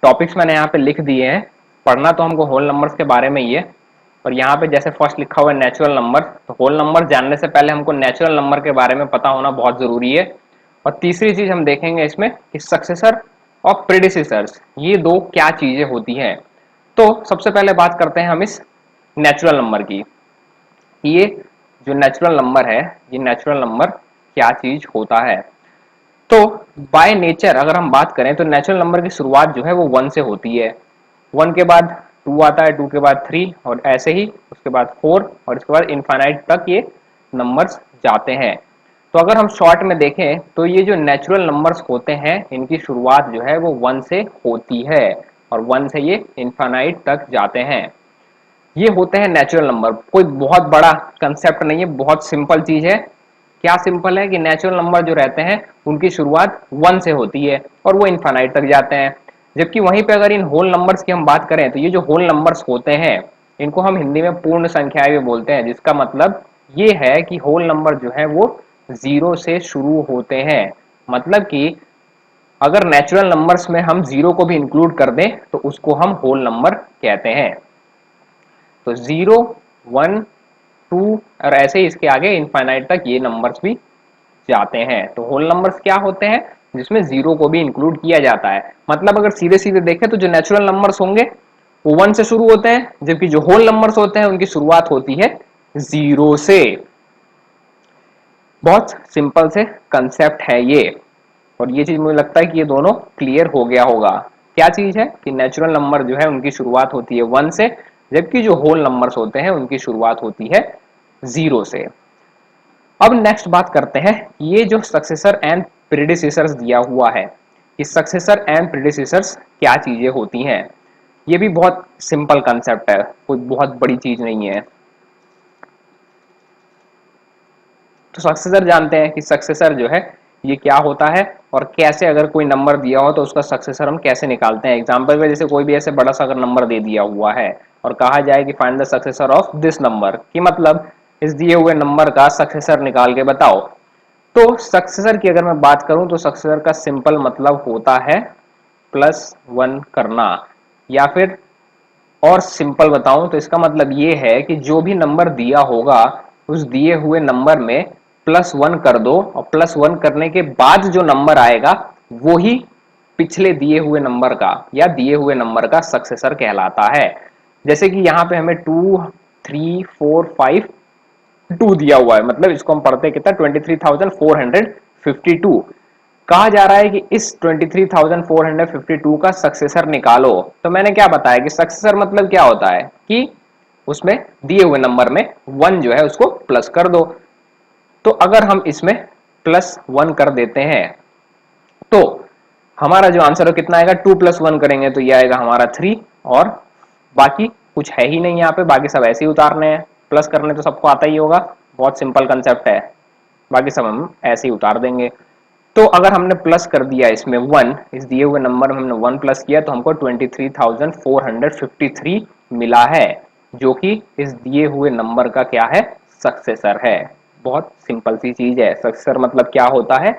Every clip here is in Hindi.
टॉपिक्स मैंने यहाँ पे लिख दिए हैं। पढ़ना तो हमको होल नंबर्स के बारे में ही है। और यहाँ पे जैसे फर्स्ट लिखा हुआ है नेचुरल नंबर, तो होल नंबर जानने से पहले हमको नेचुरल नंबर के बारे में पता होना बहुत जरूरी है। और तीसरी चीज हम देखेंगे इसमें कि सक्सेसर और प्रेडिसेसर्स, ये दो क्या चीजें होती हैं। तो सबसे पहले बात करते हैं हम इस नेचुरल नंबर की। ये जो नेचुरल नंबर है, ये नेचुरल नंबर क्या चीज होता है। तो बाय नेचर अगर हम बात करें तो नेचुरल नंबर की शुरुआत जो है वो 1 से होती है। 1 के बाद 2 आता है, 2 के बाद 3 और ऐसे ही उसके बाद 4 और इसके बाद इनफाइनाइट तक ये नंबर्स जाते हैं। तो अगर हम शॉर्ट में देखें तो ये जो नेचुरल नंबर्स होते हैं इनकी शुरुआत जो है वो 1 से होती है और 1 से ये इनफाइनाइट तक जाते हैं। ये होते हैं नेचुरल नंबर। कोई बहुत बड़ा कंसेप्ट नहीं है, बहुत सिंपल चीज है। क्या सिंपल है कि नेचुरल नंबर जो रहते हैं उनकी शुरुआत 1 से होती है और वो इनफाइनाइट तक जाते हैं। जबकि वहीं पे अगर इन होल नंबर्स की हम बात करें तो ये जो होल नंबर्स होते हैं इनको हम हिंदी में पूर्ण संख्याएं भी बोलते हैं, जिसका मतलब ये है कि होल नंबर जो है वो 0 से शुरू होते हैं। मतलब कि अगर नेचुरल नंबर्स में हम 0 को भी इंक्लूड कर दें तो उसको हम होल नंबर कहते हैं। तो 0, 1, 2 और ऐसे ही इसके आगे इनफाइनाइट तक ये नंबर्स भी जाते हैं। तो होल नंबर्स क्या होते हैं जिसमें 0 को भी इंक्लूड किया जाता है। मतलब अगर सीधे सीधे देखें तो जो नेचुरल नंबर्स होंगे वो 1 से शुरू होते हैं, जबकि जो होल नंबर्स होते हैं उनकी शुरुआत होती है 0 से। बहुत सिंपल से कंसेप्ट है ये। और ये चीज मुझे लगता है कि ये दोनों क्लियर हो गया होगा। क्या चीज है कि नेचुरल नंबर जो है उनकी शुरुआत होती है 1 से, जबकि जो होल नंबर्स होते हैं उनकी शुरुआत होती है 0 से। अब नेक्स्ट बात करते हैं ये जो सक्सेसर एंड प्रेडिसेसर्स दिया हुआ है, कि सक्सेसर एंड प्रेडिसेसर्स क्या चीजें होती हैं। ये भी बहुत सिंपल कंसेप्ट है, कोई बहुत बड़ी चीज नहीं है। तो सक्सेसर जानते हैं कि सक्सेसर जो है ये क्या होता है और कैसे अगर कोई नंबर दिया हो तो उसका सक्सेसर हम कैसे निकालते हैं। एग्जांपल में जैसे कोई भी ऐसे बड़ा सा अगर नंबर दे दिया हुआ है और कहा जाए कि find the successor of this number, की मतलब इस दिए हुए नंबर का सक्सेसर निकाल के बताओ। तो सक्सेसर की अगर मैं बात करूं तो सक्सेसर का सिंपल मतलब होता है +1 करना। या फिर और सिंपल बताऊं तो इसका मतलब ये है कि जो भी नंबर दिया होगा उस दिए हुए नंबर में +1 कर दो और +1 करने के बाद जो नंबर आएगा वो ही पिछले दिए हुए नंबर का या दिए हुए नंबर का सक्सेसर कहलाता है। जैसे कि यहाँ पे हमें 2, 3, 4, 5, 2 दिया हुआ है, मतलब इसको हम पढ़ते कितना 23,452। कहा जा रहा है कि इस 23,452 का सक्सेसर निकालो। तो मैंने क्या बताया कि सक्सेसर मतलब क्या होता है कि उसमें दिए हुए नंबर में 1 जो है उसको प्लस कर दो। तो अगर हम इसमें +1 कर देते हैं तो हमारा जो आंसर है कितना आएगा, 2 + 1 करेंगे तो ये आएगा हमारा 3। और बाकी कुछ है ही नहीं यहाँ पे, बाकी सब ऐसे ही उतारने हैं। प्लस करने तो सबको आता ही होगा, बहुत सिंपल कंसेप्ट है। बाकी सब हम ऐसे ही उतार देंगे। तो अगर हमने प्लस कर दिया इसमें 1, इस दिए हुए नंबर में हमने 1 प्लस किया तो हमको 23,453 मिला है, जो कि इस दिए हुए नंबर का क्या है, सक्सेसर है। बहुत सिंपल सी चीज है। सक्सेसर मतलब क्या होता है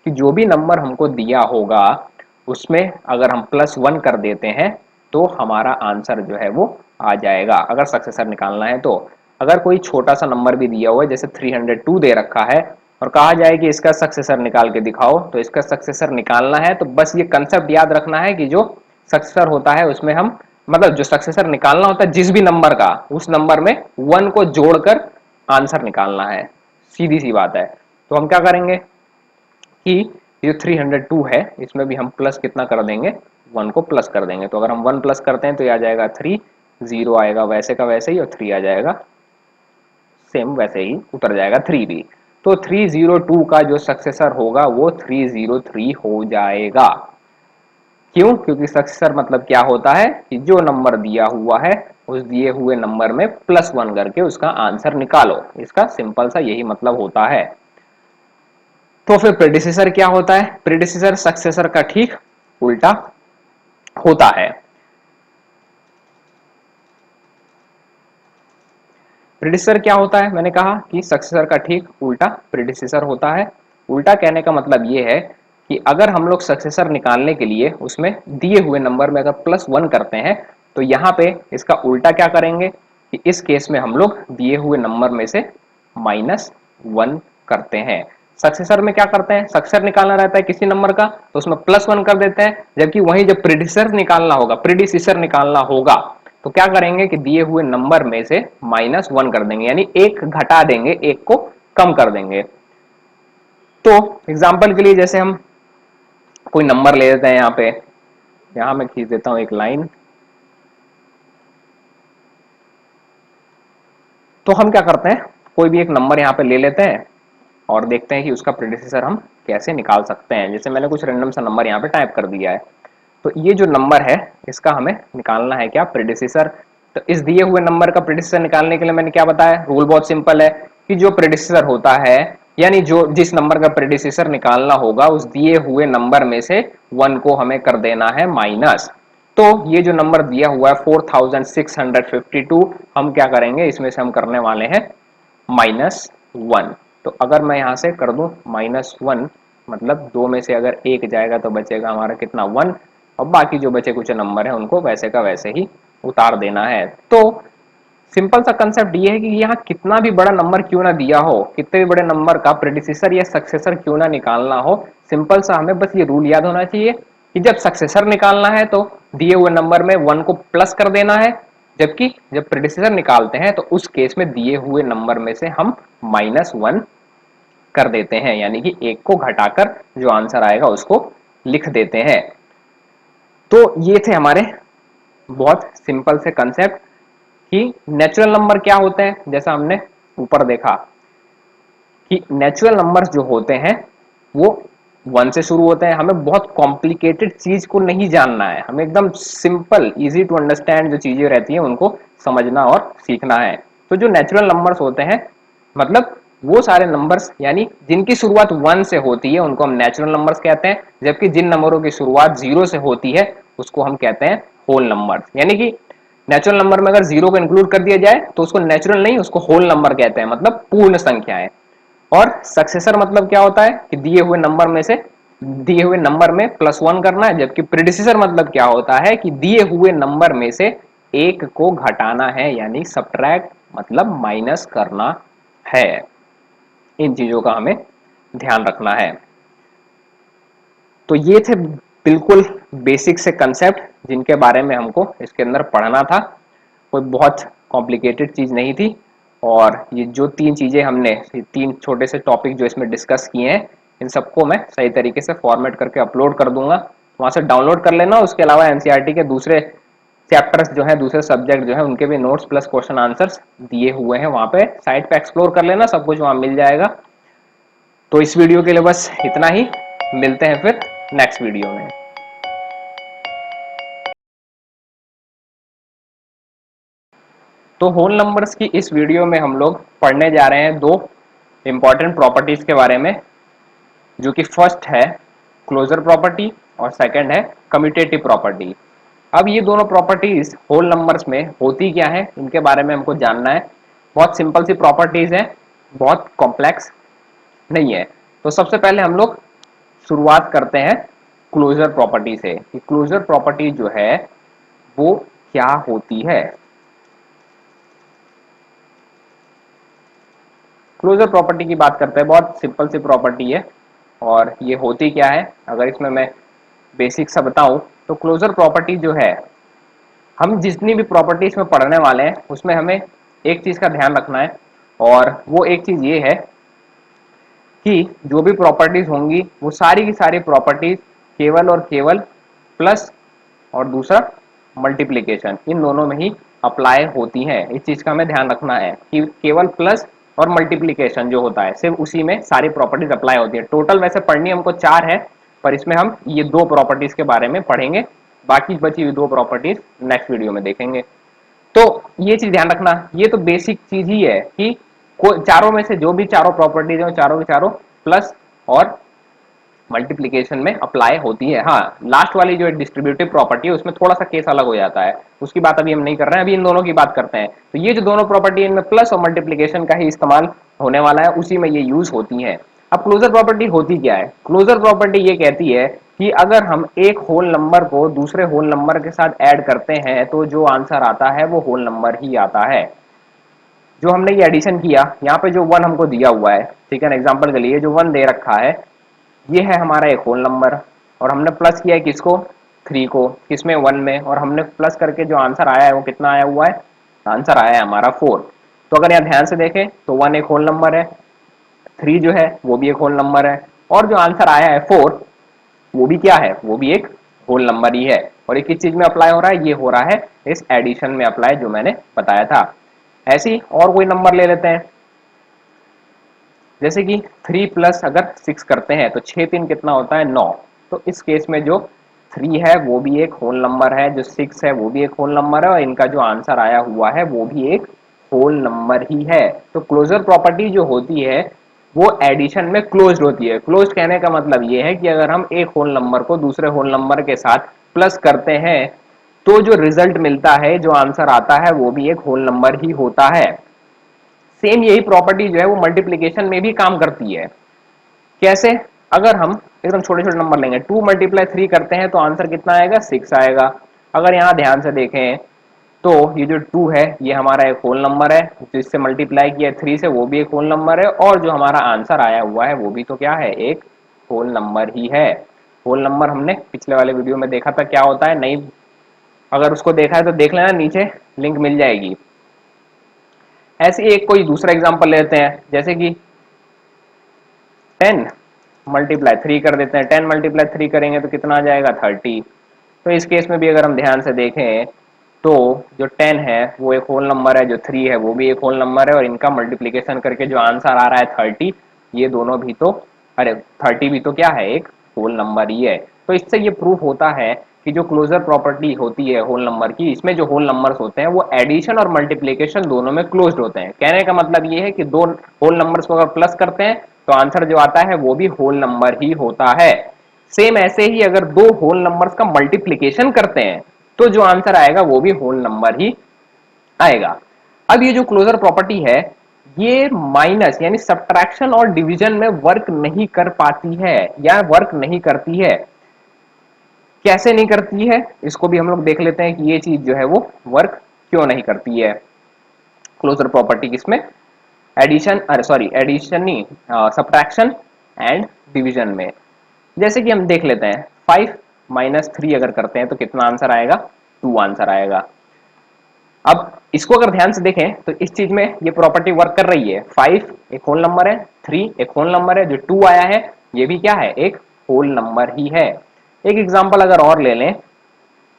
कि जो भी नंबर हमको दिया होगा उसमें अगर हम +1 कर देते हैं तो हमारा आंसर जो है वो आ जाएगा, अगर सक्सेसर निकालना है तो। अगर कोई छोटा सा नंबर भी दिया हुआ है जैसे 302 दे रखा है और कहा जाए कि इसका सक्सेसर निकाल के दिखाओ, तो इसका सक्सेसर निकालना है तो बस ये कंसेप्ट याद रखना है कि जो सक्सेसर होता है उसमें हम मतलब जो सक्सेसर निकालना होता है जिस भी नंबर का, उस नंबर में 1 को जोड़कर आंसर निकालना है। सीधी सी बात है। तो हम क्या करेंगे कि ये 302 है इसमें भी हम प्लस कितना कर देंगे, 1 को प्लस कर देंगे। तो अगर हम 1 प्लस करते हैं तो ये आ जाएगा 3, 0 आएगा वैसे का वैसे ही और 3 आ जाएगा सेम वैसे ही उतर जाएगा 3 भी। तो 302 का जो सक्सेसर होगा वो 303 हो जाएगा। क्यों? क्योंकि सक्सेसर मतलब क्या होता है कि जो नंबर दिया हुआ है उस दिए हुए नंबर में +1 करके उसका आंसर निकालो। इसका सिंपल सा यही मतलब होता है। तो फिर प्रेडिसेसर क्या होता है? प्रेडिसेसर सक्सेसर का ठीक उल्टा होता है। प्रेडिसेसर क्या होता है? मैंने कहा कि सक्सेसर का ठीक उल्टा प्रेडिसेसर होता है। उल्टा कहने का मतलब ये है कि अगर हम लोग सक्सेसर निकालने के लिए उसमें दिए हुए नंबर में अगर +1 करते हैं तो यहाँ पे इसका उल्टा क्या करेंगे कि इस केस में हम लोग दिए हुए नंबर में से -1 करते हैं। सक्सेसर में क्या करते हैं, सक्सेसर निकालना रहता है किसी नंबर का तो उसमें +1 कर देते हैं, जबकि वहीं जब प्रीडिसेसर निकालना होगा तो क्या करेंगे कि दिए हुए नंबर में से -1 कर देंगे, यानी एक घटा देंगे, एक को कम कर देंगे। तो एग्जाम्पल के लिए जैसे हम कोई नंबर ले लेते हैं, यहाँ पे यहां मैं खींच देता हूं एक लाइन। तो हम क्या करते हैं, कोई भी एक नंबर यहाँ पे ले लेते हैं और देखते हैं कि उसका प्रेडिसेसर हम कैसे निकाल सकते हैं। जैसे मैंने कुछ रैंडम सा नंबर यहाँ पे टाइप कर दिया है, तो ये जो नंबर है इसका हमें निकालना है क्या, प्रेडिसेसर। तो इस दिए हुए नंबर का प्रेडिसेसर निकालने के लिए मैंने क्या बताया, रूल बहुत सिंपल है कि जो प्रेडिसेसर होता है, यानी जो जिस नंबर का प्रेडिसेसर निकालना होगा उस दिए हुए नंबर में से 1 को हमें कर देना है माइनस। तो ये जो नंबर दिया हुआ है 4652, हम क्या करेंगे, इसमें से हम करने वाले हैं -1। तो अगर मैं यहां से कर दूं -1, मतलब 2 में से अगर 1 जाएगा तो बचेगा हमारा कितना, 1, और बाकी जो बचे कुछ नंबर है उनको वैसे का वैसे ही उतार देना है। तो सिंपल सा कंसेप्ट ये है कि यहाँ कितना भी बड़ा नंबर क्यों ना दिया हो, कितने भी बड़े नंबर का प्रेडिसेसर या सक्सेसर क्यों ना निकालना हो, सिंपल सा हमें बस ये रूल याद होना चाहिए कि जब सक्सेसर निकालना है तो दिए हुए नंबर में 1 को प्लस कर देना है, जबकि जब प्रेडिसेसर निकालते हैं तो उस केस में दिए हुए नंबर में से हम -1 कर देते हैं, यानी कि 1 को घटाकर जो आंसर आएगा उसको लिख देते हैं। तो ये थे हमारे बहुत सिंपल से कंसेप्ट कि नेचुरल नंबर क्या होते हैं। जैसा हमने ऊपर देखा कि नेचुरल नंबर्स जो होते हैं वो 1 से शुरू होते हैं। हमें बहुत कॉम्प्लिकेटेड चीज को नहीं जानना है, हमें एकदम सिंपल इजी टू अंडरस्टैंड जो चीजें रहती हैं उनको समझना और सीखना है। तो जो नेचुरल नंबर्स होते हैं, मतलब वो सारे नंबर्स यानी जिनकी शुरुआत 1 से होती है उनको हम नेचुरल नंबर्स कहते हैं, जबकि जिन नंबरों की शुरुआत 0 से होती है उसको हम कहते हैं होल नंबर्स। यानी कि नेचुरल नंबर में अगर 0 को इंक्लूड कर दिया जाए तो उसको नेचुरल नहीं, उसको होल नंबर कहते हैं, मतलब पूर्ण संख्याएं। और सक्सेसर मतलब क्या होता है कि दिए हुए नंबर में +1 करना है, जबकि प्रेडिसेसर मतलब क्या होता है कि दिए हुए नंबर में से 1 को घटाना है, यानी सब्ट्रैक्ट मतलब माइनस करना है। इन चीजों का हमें ध्यान रखना है। तो ये थे बिल्कुल बेसिक से कंसेप्ट जिनके बारे में हमको इसके अंदर पढ़ना था, कोई बहुत कॉम्प्लिकेटेड चीज नहीं थी। और ये जो 3 चीजें हमने, ये 3 छोटे से टॉपिक जो इसमें डिस्कस किए हैं, इन सबको मैं सही तरीके से फॉर्मेट करके अपलोड कर दूंगा, वहां से डाउनलोड कर लेना। उसके अलावा एनसीईआरटी के दूसरे चैप्टर्स जो है, दूसरे सब्जेक्ट जो है, उनके भी नोट्स प्लस क्वेश्चन आंसर्स दिए हुए हैं, वहां पे साइट पे एक्सप्लोर कर लेना, सब कुछ वहां मिल जाएगा। तो इस वीडियो के लिए बस इतना ही, मिलते हैं फिर नेक्स्ट वीडियो में। तो होल नंबर्स की इस वीडियो में हम लोग पढ़ने जा रहे हैं 2 इंपॉर्टेंट प्रॉपर्टीज के बारे में, जो कि फर्स्ट है क्लोजर प्रॉपर्टी और सेकंड है कम्यूटेटिव प्रॉपर्टी। अब ये दोनों प्रॉपर्टीज होल नंबर्स में होती क्या है, इनके बारे में हमको जानना है। बहुत सिंपल सी प्रॉपर्टीज है, बहुत कॉम्प्लेक्स नहीं है। तो सबसे पहले हम लोग शुरुआत करते हैं क्लोजर प्रॉपर्टी से कि क्लोजर प्रॉपर्टी जो है वो क्या होती है। क्लोजर प्रॉपर्टी की बात करते हैं, बहुत सिंपल सी प्रॉपर्टी है। और ये होती क्या है, अगर इसमें मैं बेसिक सा बताऊं तो क्लोजर प्रॉपर्टी जो है, हम जितनी भी प्रॉपर्टीज में पढ़ने वाले हैं उसमें हमें एक चीज का ध्यान रखना है, और वो एक चीज ये है कि जो भी प्रॉपर्टीज होंगी वो सारी की सारी प्रॉपर्टीज केवल और केवल प्लस और दूसरा मल्टीप्लीकेशन, इन दोनों में ही अप्लाई होती हैं। इस चीज का हमें ध्यान रखना है कि केवल प्लस और मल्टीप्लीकेशन जो होता है सिर्फ उसी में सारी प्रॉपर्टीज अप्लाई होती है। टोटल वैसे पढ़नी हमको 4 है, पर इसमें हम ये 2 प्रॉपर्टीज के बारे में पढ़ेंगे, बाकी बची हुई 2 प्रॉपर्टीज नेक्स्ट वीडियो में देखेंगे। तो ये चीज ध्यान रखना, ये तो बेसिक चीज ही है कि चारों में से जो भी चारों प्रॉपर्टीज है चारों के चारों प्लस और मल्टीप्लीकेशन में अप्लाई होती है। हाँ, लास्ट वाली जो डिस्ट्रीब्यूटिव प्रॉपर्टी है उसमें थोड़ा सा केस अलग हो जाता है, उसकी बात अभी हम नहीं कर रहे हैं, अभी इन दोनों की बात करते हैं। तो ये जो दोनों प्रॉपर्टी है इनमें प्लस और मल्टीप्लीकेशन का ही इस्तेमाल होने वाला है, उसी में ये यूज होती है। अब क्लोजर प्रॉपर्टी होती क्या है? क्लोजर प्रॉपर्टी ये कहती है कि अगर हम एक होल नंबर को दूसरे होल नंबर के साथ ऐड करते हैं तो जो आंसर आता है वो होल नंबर ही आता है। जो हमने ये एडिशन किया, यहाँ पे जो वन हमको दिया हुआ है, ठीक है ना, एग्जाम्पल के लिए जो वन दे रखा है ये है हमारा एक होल नंबर, और हमने प्लस किया है किसको? 3 को, किसमें? 1 में, और हमने प्लस करके जो आंसर आया है वो कितना आया हुआ है? आंसर आया है हमारा 4। तो अगर यहाँ ध्यान से देखें तो 1 एक होल नंबर है, 3 जो है वो भी एक होल नंबर है, और जो आंसर आया है 4 वो भी क्या है? वो भी एक होल नंबर ही है। और ये किस चीज में अप्लाई हो रहा है? ये हो रहा है इस एडिशन में अप्लाई, जो मैंने बताया था। ऐसे ही और कोई नंबर ले लेते हैं, जैसे कि 3 प्लस अगर 6 करते हैं तो 6 3 कितना होता है? 9। तो इस केस में जो 3 है वो भी एक होल नंबर है, जो 6 है वो भी एक होल नंबर है, और इनका जो आंसर आया हुआ है वो भी एक होल नंबर ही है। तो क्लोजर प्रॉपर्टी जो होती है वो एडिशन में क्लोज्ड होती है। क्लोज्ड कहने का मतलब ये है कि अगर हम एक होल नंबर को दूसरे होल नंबर के साथ प्लस करते हैं तो जो रिजल्ट मिलता है, जो आंसर आता है, वो भी एक होल नंबर ही होता है। सेम यही प्रॉपर्टी जो है वो मल्टीप्लीकेशन में भी काम करती है। कैसे? अगर हम एकदम छोटे छोटे नंबर लेंगे, 2 मल्टीप्लाई 3 करते हैं तो आंसर कितना आएगा? 6 आएगा। अगर यहाँ ध्यान से देखें तो ये जो 2 है ये हमारा एक होल नंबर है, जिससे मल्टीप्लाई किया 3 से, वो भी एक होल नंबर है, और जो हमारा आंसर आया हुआ है वो भी तो क्या है? एक होल नंबर ही है। होल नंबर हमने पिछले वाले वीडियो में देखा था क्या होता है, नहीं अगर उसको देखा है तो देख लेना, नीचे लिंक मिल जाएगी। ऐसे एक कोई दूसरा एग्जांपल लेते हैं, जैसे कि 10 मल्टीप्लाई 3 कर देते हैं। 10 मल्टीप्लाई 3 करेंगे तो कितना आ जाएगा? 30। तो इस केस में भी अगर हम ध्यान से देखें तो जो 10 है वो एक होल नंबर है, जो 3 है वो भी एक होल नंबर है, और इनका मल्टीप्लीकेशन करके जो आंसर आ रहा है 30, ये दोनों भी तो, अरे 30 भी तो क्या है? एक होल नंबर ही है। तो इससे ये प्रूफ होता है कि जो क्लोजर प्रॉपर्टी होती है होल नंबर की, इसमें जो होल नंबर्स होते हैं वो एडिशन और मल्टीप्लीकेशन दोनों में क्लोज्ड होते हैं। कहने का मतलब ये है कि दो होल नंबर्स को अगर प्लस करते हैं तो आंसर जो आता है वो भी होल नंबर ही होता है। सेम ऐसे ही अगर दो होल नंबर्स का मल्टीप्लीकेशन करते हैं तो जो आंसर आएगा वो भी होल नंबर ही आएगा। अब ये जो क्लोजर प्रॉपर्टी है ये माइनस यानी सब्ट्रैक्शन और डिवीजन में वर्क नहीं कर पाती है, या वर्क नहीं करती है। कैसे नहीं करती है इसको भी हम लोग देख लेते हैं कि ये चीज जो है वो वर्क क्यों नहीं करती है। क्लोजर प्रॉपर्टी किसमें? एडिशन, अरे सॉरी एडिशन नहीं, सब्ट्रैक्शन एंड डिवीजन में। जैसे कि हम देख लेते हैं 5 माइनस 3 अगर करते हैं तो कितना आंसर आएगा? 2 आंसर आएगा। अब इसको अगर ध्यान से देखें तो इस चीज में ये प्रॉपर्टी वर्क कर रही है। 5 एक होल नंबर है, 3 एक होल नंबर है, जो 2 आया है ये भी क्या है? एक होल नंबर ही है। एक एग्जांपल अगर और ले लें,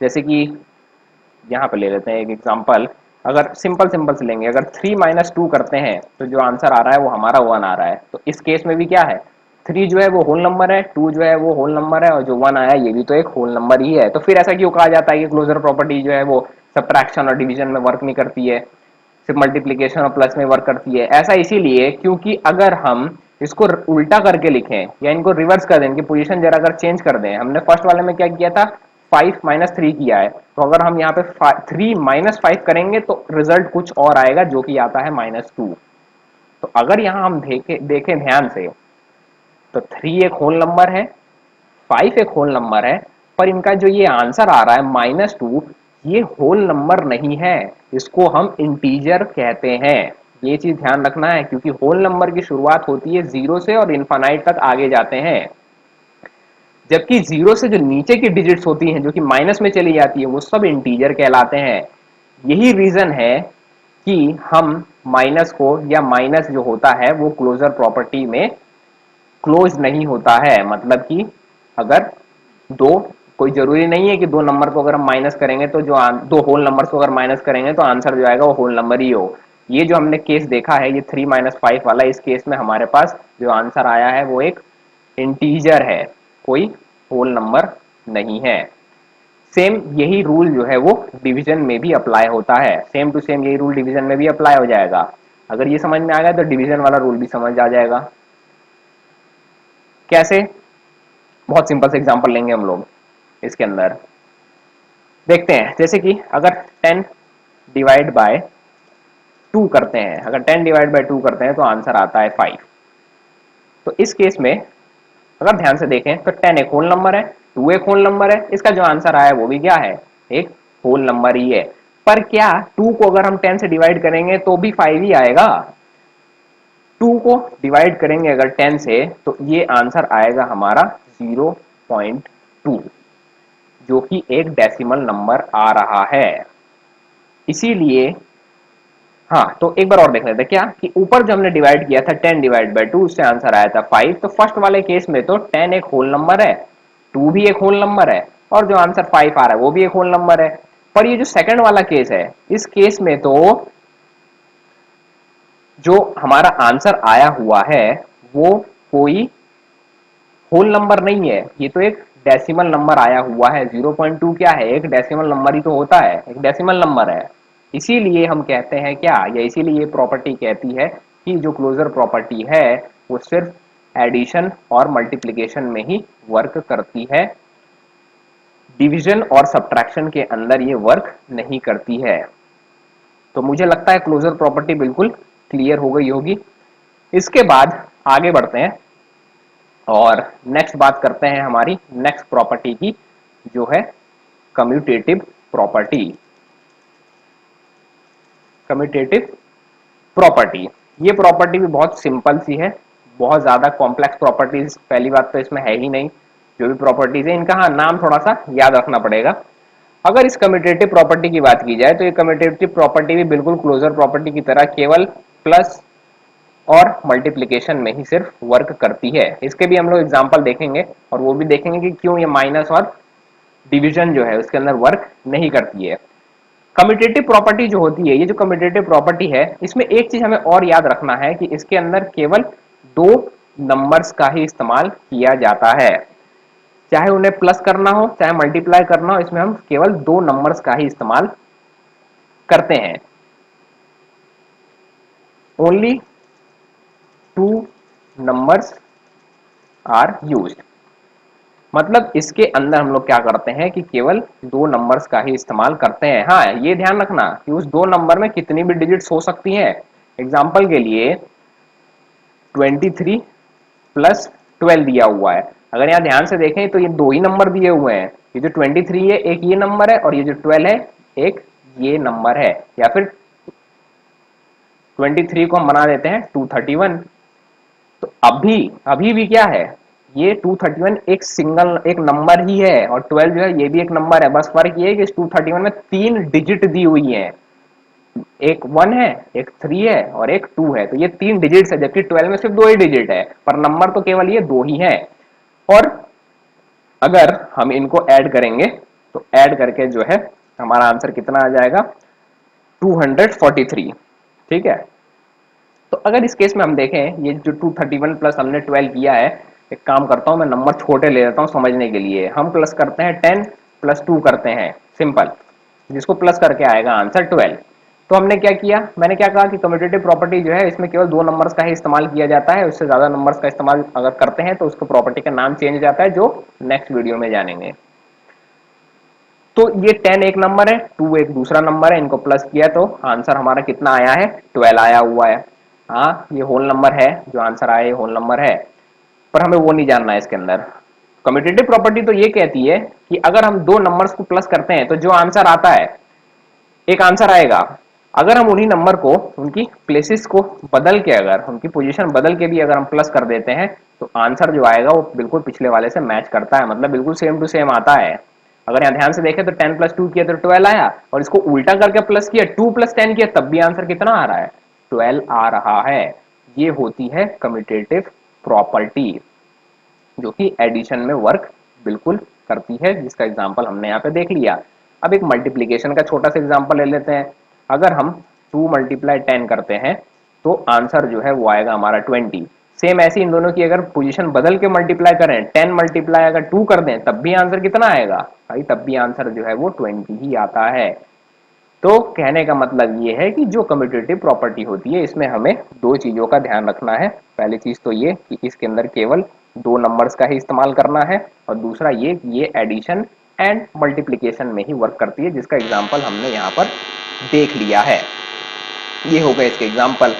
जैसे कि यहाँ पे ले लेते हैं एक एग्जांपल, अगर सिंपल सिंपल से लेंगे, अगर 3 माइनस 2 करते हैं तो जो आंसर आ रहा है वो हमारा 1 आ रहा है। तो इस केस में भी क्या है? 3 जो है वो होल नंबर है, 2 जो है वो होल नंबर है, और जो 1 आया ये भी तो एक होल नंबर ही है। तो फिर ऐसा क्यों कहा जाता है कि क्लोजर प्रॉपर्टी जो है वो सब्ट्रैक्शन और डिवीजन में वर्क नहीं करती है, सिर्फ मल्टीप्लीकेशन और प्लस में वर्क करती है? ऐसा इसीलिए क्योंकि अगर हम इसको उल्टा करके लिखें या इनको रिवर्स कर दें, इनकी पोजीशन जरा अगर चेंज कर दें, हमने फर्स्ट वाले में क्या किया था? 5 माइनस 3 किया है, तो अगर हम यहाँ पे 3 माइनस 5 करेंगे तो रिजल्ट कुछ और आएगा, जो कि आता है -2। तो अगर यहाँ हम देखें ध्यान से तो 3 एक होल नंबर है, 5 एक होल नंबर है, पर इनका जो ये आंसर आ रहा है -2, ये होल नंबर नहीं है, इसको हम इंटीजर कहते हैं। ये चीज ध्यान रखना है, क्योंकि होल नंबर की शुरुआत होती है 0 से और इनफाइनाइट तक आगे जाते हैं, जबकि 0 से जो नीचे की डिजिट्स होती हैं जो कि माइनस में चली जाती है वो सब इंटीजर कहलाते हैं। यही रीजन है कि हम माइनस को, या माइनस जो होता है वो क्लोजर प्रॉपर्टी में क्लोज नहीं होता है। मतलब कि अगर दो, कोई जरूरी नहीं है कि दो नंबर को अगर हम माइनस करेंगे तो जो दो होल नंबर्स को अगर माइनस करेंगे तो आंसर जो आएगा वो होल नंबर ही हो। ये जो हमने केस देखा है ये 3 माइनस 5 वाला, इस केस में हमारे पास जो आंसर आया है वो एक इंटीजर है, कोई होल नंबर नहीं है। सेम यही रूल जो है वो डिवीजन में भी अप्लाई होता है, सेम टू सेम यही रूल डिवीजन में भी अप्लाई हो जाएगा। अगर ये समझ में आ गया तो डिवीजन वाला रूल भी समझ आ जाएगा। कैसे? बहुत सिंपल से एग्जांपल लेंगे हम लोग इसके अंदर, देखते हैं। जैसे कि अगर 10 डिवाइड बाय 2 करते हैं, अगर 10 डिवाइड बाय 2 करते हैं तो आंसर आता है 5। तो इस केस में अगर ध्यान से देखें तो 10 एक होल नंबर है, 2 एक होल नंबर है, इसका जो आंसर आया वो भी क्या है, एक होल नंबर ही है। पर क्या 2 को अगर हम 10 से डिवाइड करेंगे तो भी 5 ही आएगा? 2 को डिवाइड करेंगे अगर 10 से तो ये आंसर आएगा हमारा 0.2, जो कि एक डेसिमल नंबर आ रहा है। इसीलिए हाँ, तो एक बार और देख लेते हैं क्या कि ऊपर जो हमने डिवाइड किया था 10 डिवाइड बाई 2, उससे आंसर आया था 5। तो फर्स्ट वाले केस में तो 10 एक होल नंबर है, 2 भी एक होल नंबर है, और जो आंसर 5 आ रहा है वो भी एक होल नंबर है। पर ये जो सेकंड वाला केस है, इस केस में तो जो हमारा आंसर आया हुआ है वो कोई होल नंबर नहीं है, ये तो एक डेसिमल नंबर आया हुआ है। 0.2 क्या है, एक डेसिमल नंबर ही तो होता है, एक डेसिमल नंबर है। इसीलिए हम कहते हैं क्या, या इसीलिए ये प्रॉपर्टी कहती है कि जो क्लोजर प्रॉपर्टी है वो सिर्फ एडिशन और मल्टीप्लिकेशन में ही वर्क करती है, डिवीजन और सब्ट्रैक्शन के अंदर ये वर्क नहीं करती है। तो मुझे लगता है क्लोजर प्रॉपर्टी बिल्कुल क्लियर हो गई होगी। इसके बाद आगे बढ़ते हैं और नेक्स्ट बात करते हैं हमारी नेक्स्ट प्रॉपर्टी की, जो है कम्यूटेटिव प्रॉपर्टी। कम्यूटेटिव प्रॉपर्टी, ये प्रॉपर्टी भी बहुत सिंपल सी है, बहुत ज्यादा कॉम्प्लेक्स प्रॉपर्टीज पहली बात तो इसमें है ही नहीं। जो भी प्रॉपर्टीज है इनका हाँ नाम थोड़ा सा याद रखना पड़ेगा। अगर इस कम्यूटेटिव प्रॉपर्टी की बात की जाए तो ये कम्यूटेटिव प्रॉपर्टी भी बिल्कुल क्लोजर प्रॉपर्टी की तरह केवल प्लस और मल्टीप्लिकेशन में ही सिर्फ वर्क करती है। इसके भी हम लोग एग्जांपल देखेंगे और वो भी देखेंगे कि क्यों ये माइनस और डिवीजन जो है उसके अंदर वर्क नहीं करती है। कम्यूटेटिव प्रॉपर्टी जो होती है, ये जो कम्यूटेटिव प्रॉपर्टी है, इसमें एक चीज हमें और याद रखना है कि इसके अंदर केवल दो नंबर्स का ही इस्तेमाल किया जाता है। चाहे उन्हें प्लस करना हो चाहे मल्टीप्लाई करना हो, इसमें हम केवल दो नंबर्स का ही इस्तेमाल करते हैं। Only two numbers are used. मतलब इसके अंदर हम लोग क्या करते हैं कि केवल दो नंबर्स का ही इस्तेमाल करते हैं। हाँ, ये ध्यान रखना कि उस दो नंबर में कितनी भी डिजिट्स हो सकती हैं। एग्जाम्पल के लिए 23 प्लस 12 दिया हुआ है, अगर यहाँ ध्यान से देखें तो ये दो ही नंबर दिए हुए हैं। ये जो 23 है एक ये नंबर है, और ये जो 12 है एक ये नंबर है। या फिर 23 को हम बना देते हैं 231। तो अभी अभी भी क्या है, ये 231 एक सिंगल एक नंबर ही है, और 12 जो है ये भी एक नंबर है। बस फर्क ये है कि इस 231 में तीन डिजिट दी हुई है, एक 1 है, एक 3 है और एक 2 है। तो ये तीन डिजिट्स है, जबकि 12 में सिर्फ दो ही डिजिट है, पर नंबर तो केवल ये दो ही है। और अगर हम इनको ऐड करेंगे तो ऐड करके जो है हमारा आंसर कितना आ जाएगा, 243। ठीक है, तो अगर इस केस में हम देखें, ये जो 231 प्लस हमने 12 किया है, एक काम करता हूं मैं नंबर छोटे ले लेता हूं समझने के लिए। हम प्लस करते हैं 10 प्लस 2 करते हैं सिंपल, जिसको प्लस करके आएगा आंसर 12। तो हमने क्या किया, मैंने क्या कहा कि कम्यूटेटिव प्रॉपर्टी जो है इसमें केवल दो नंबर्स का ही इस्तेमाल किया जाता है, उससे ज्यादा नंबर्स का इस्तेमाल अगर करते हैं तो उसको प्रॉपर्टी का नाम चेंज हो जाता है, जो नेक्स्ट वीडियो में जानेंगे। तो ये 10 एक नंबर है, 2 एक दूसरा नंबर है, इनको प्लस किया तो आंसर हमारा कितना आया है, 12 आया हुआ है। हाँ, ये होल नंबर है, जो आंसर आया ये होल नंबर है, पर हमें वो नहीं जानना है इसके अंदर। कम्यूटेटिव प्रॉपर्टी तो ये कहती है कि अगर हम दो नंबर्स को प्लस करते हैं तो जो आंसर आता है, एक आंसर आएगा। अगर हम उन्हीं नंबर को उनकी प्लेसेस को बदल के, अगर उनकी पोजीशन बदल के भी अगर हम प्लस कर देते हैं तो आंसर जो आएगा वो बिल्कुल पिछले वाले से मैच करता है, मतलब बिल्कुल सेम टू सेम आता है। अगर यहाँ ध्यान से देखें तो 10 प्लस 2 किया तो 12 आया, और इसको उल्टा करके प्लस किया 2 प्लस 10 किया तब भी आंसर कितना आ रहा है, 12 आ रहा है। ये होती है कम्यूटेटिव प्रॉपर्टी, जो कि एडिशन में वर्क बिल्कुल करती है, जिसका एग्जांपल हमने यहाँ पे देख लिया। अब एक मल्टीप्लिकेशन का छोटा सा एग्जांपल ले लेते हैं। अगर हम 2 मल्टीप्लाई 10 करते हैं तो आंसर जो है वो आएगा हमारा 20। सेम ऐसी इन दोनों की अगर पोजीशन बदल के मल्टीप्लाई करें, 10 मल्टीप्लाई अगर 2 कर दें तब भी आंसर कितना आएगा भाई, तब भी आंसर जो है वो 20 ही आता है। तो कहने का मतलब ये है कि जो कम्यूटेटिव प्रॉपर्टी होती है इसमें हमें दो चीजों का ध्यान रखना है। पहली चीज तो ये कि इसके अंदर केवल दो नंबर्स का ही इस्तेमाल करना है, और दूसरा ये कि ये एडिशन एंड मल्टीप्लिकेशन में ही वर्क करती है, जिसका एग्जांपल हमने यहाँ पर देख लिया है। ये हो गए इसके एग्जांपल।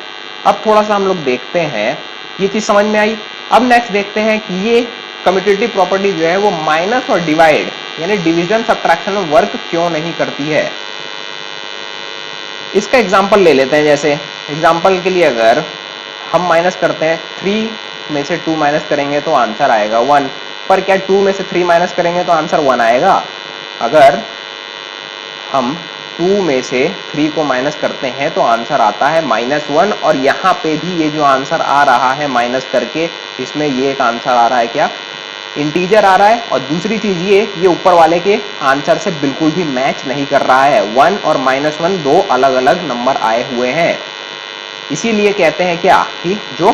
अब थोड़ा सा हम लोग देखते हैं, ये चीज समझ में आई अब नेक्स्ट देखते हैं कि ये कम्यूटेटिव प्रॉपर्टी जो है वो माइनस और डिवाइड यानी डिवीजन सब्ट्रैक्शन में वर्क क्यों नहीं करती है। इसका एग्जांपल ले लेते हैं। जैसे एग्जांपल के लिए अगर हम माइनस करते हैं 3 में से 2 माइनस करेंगे तो आंसर आएगा 1, पर क्या 2 में से 3 माइनस करेंगे तो आंसर 1 आएगा? अगर हम 2 में से 3 को माइनस करते हैं तो आंसर आता है -1, और यहाँ पे भी ये जो आंसर आ रहा है माइनस करके, इसमें ये एक आंसर आ रहा है क्या, इंटीजर आ रहा है। और दूसरी चीज ये ऊपर वाले के आंसर से बिल्कुल भी मैच नहीं कर रहा है। 1 और -1 दो अलग अलग नंबर आए हुए हैं। इसीलिए कहते हैं क्या कि जो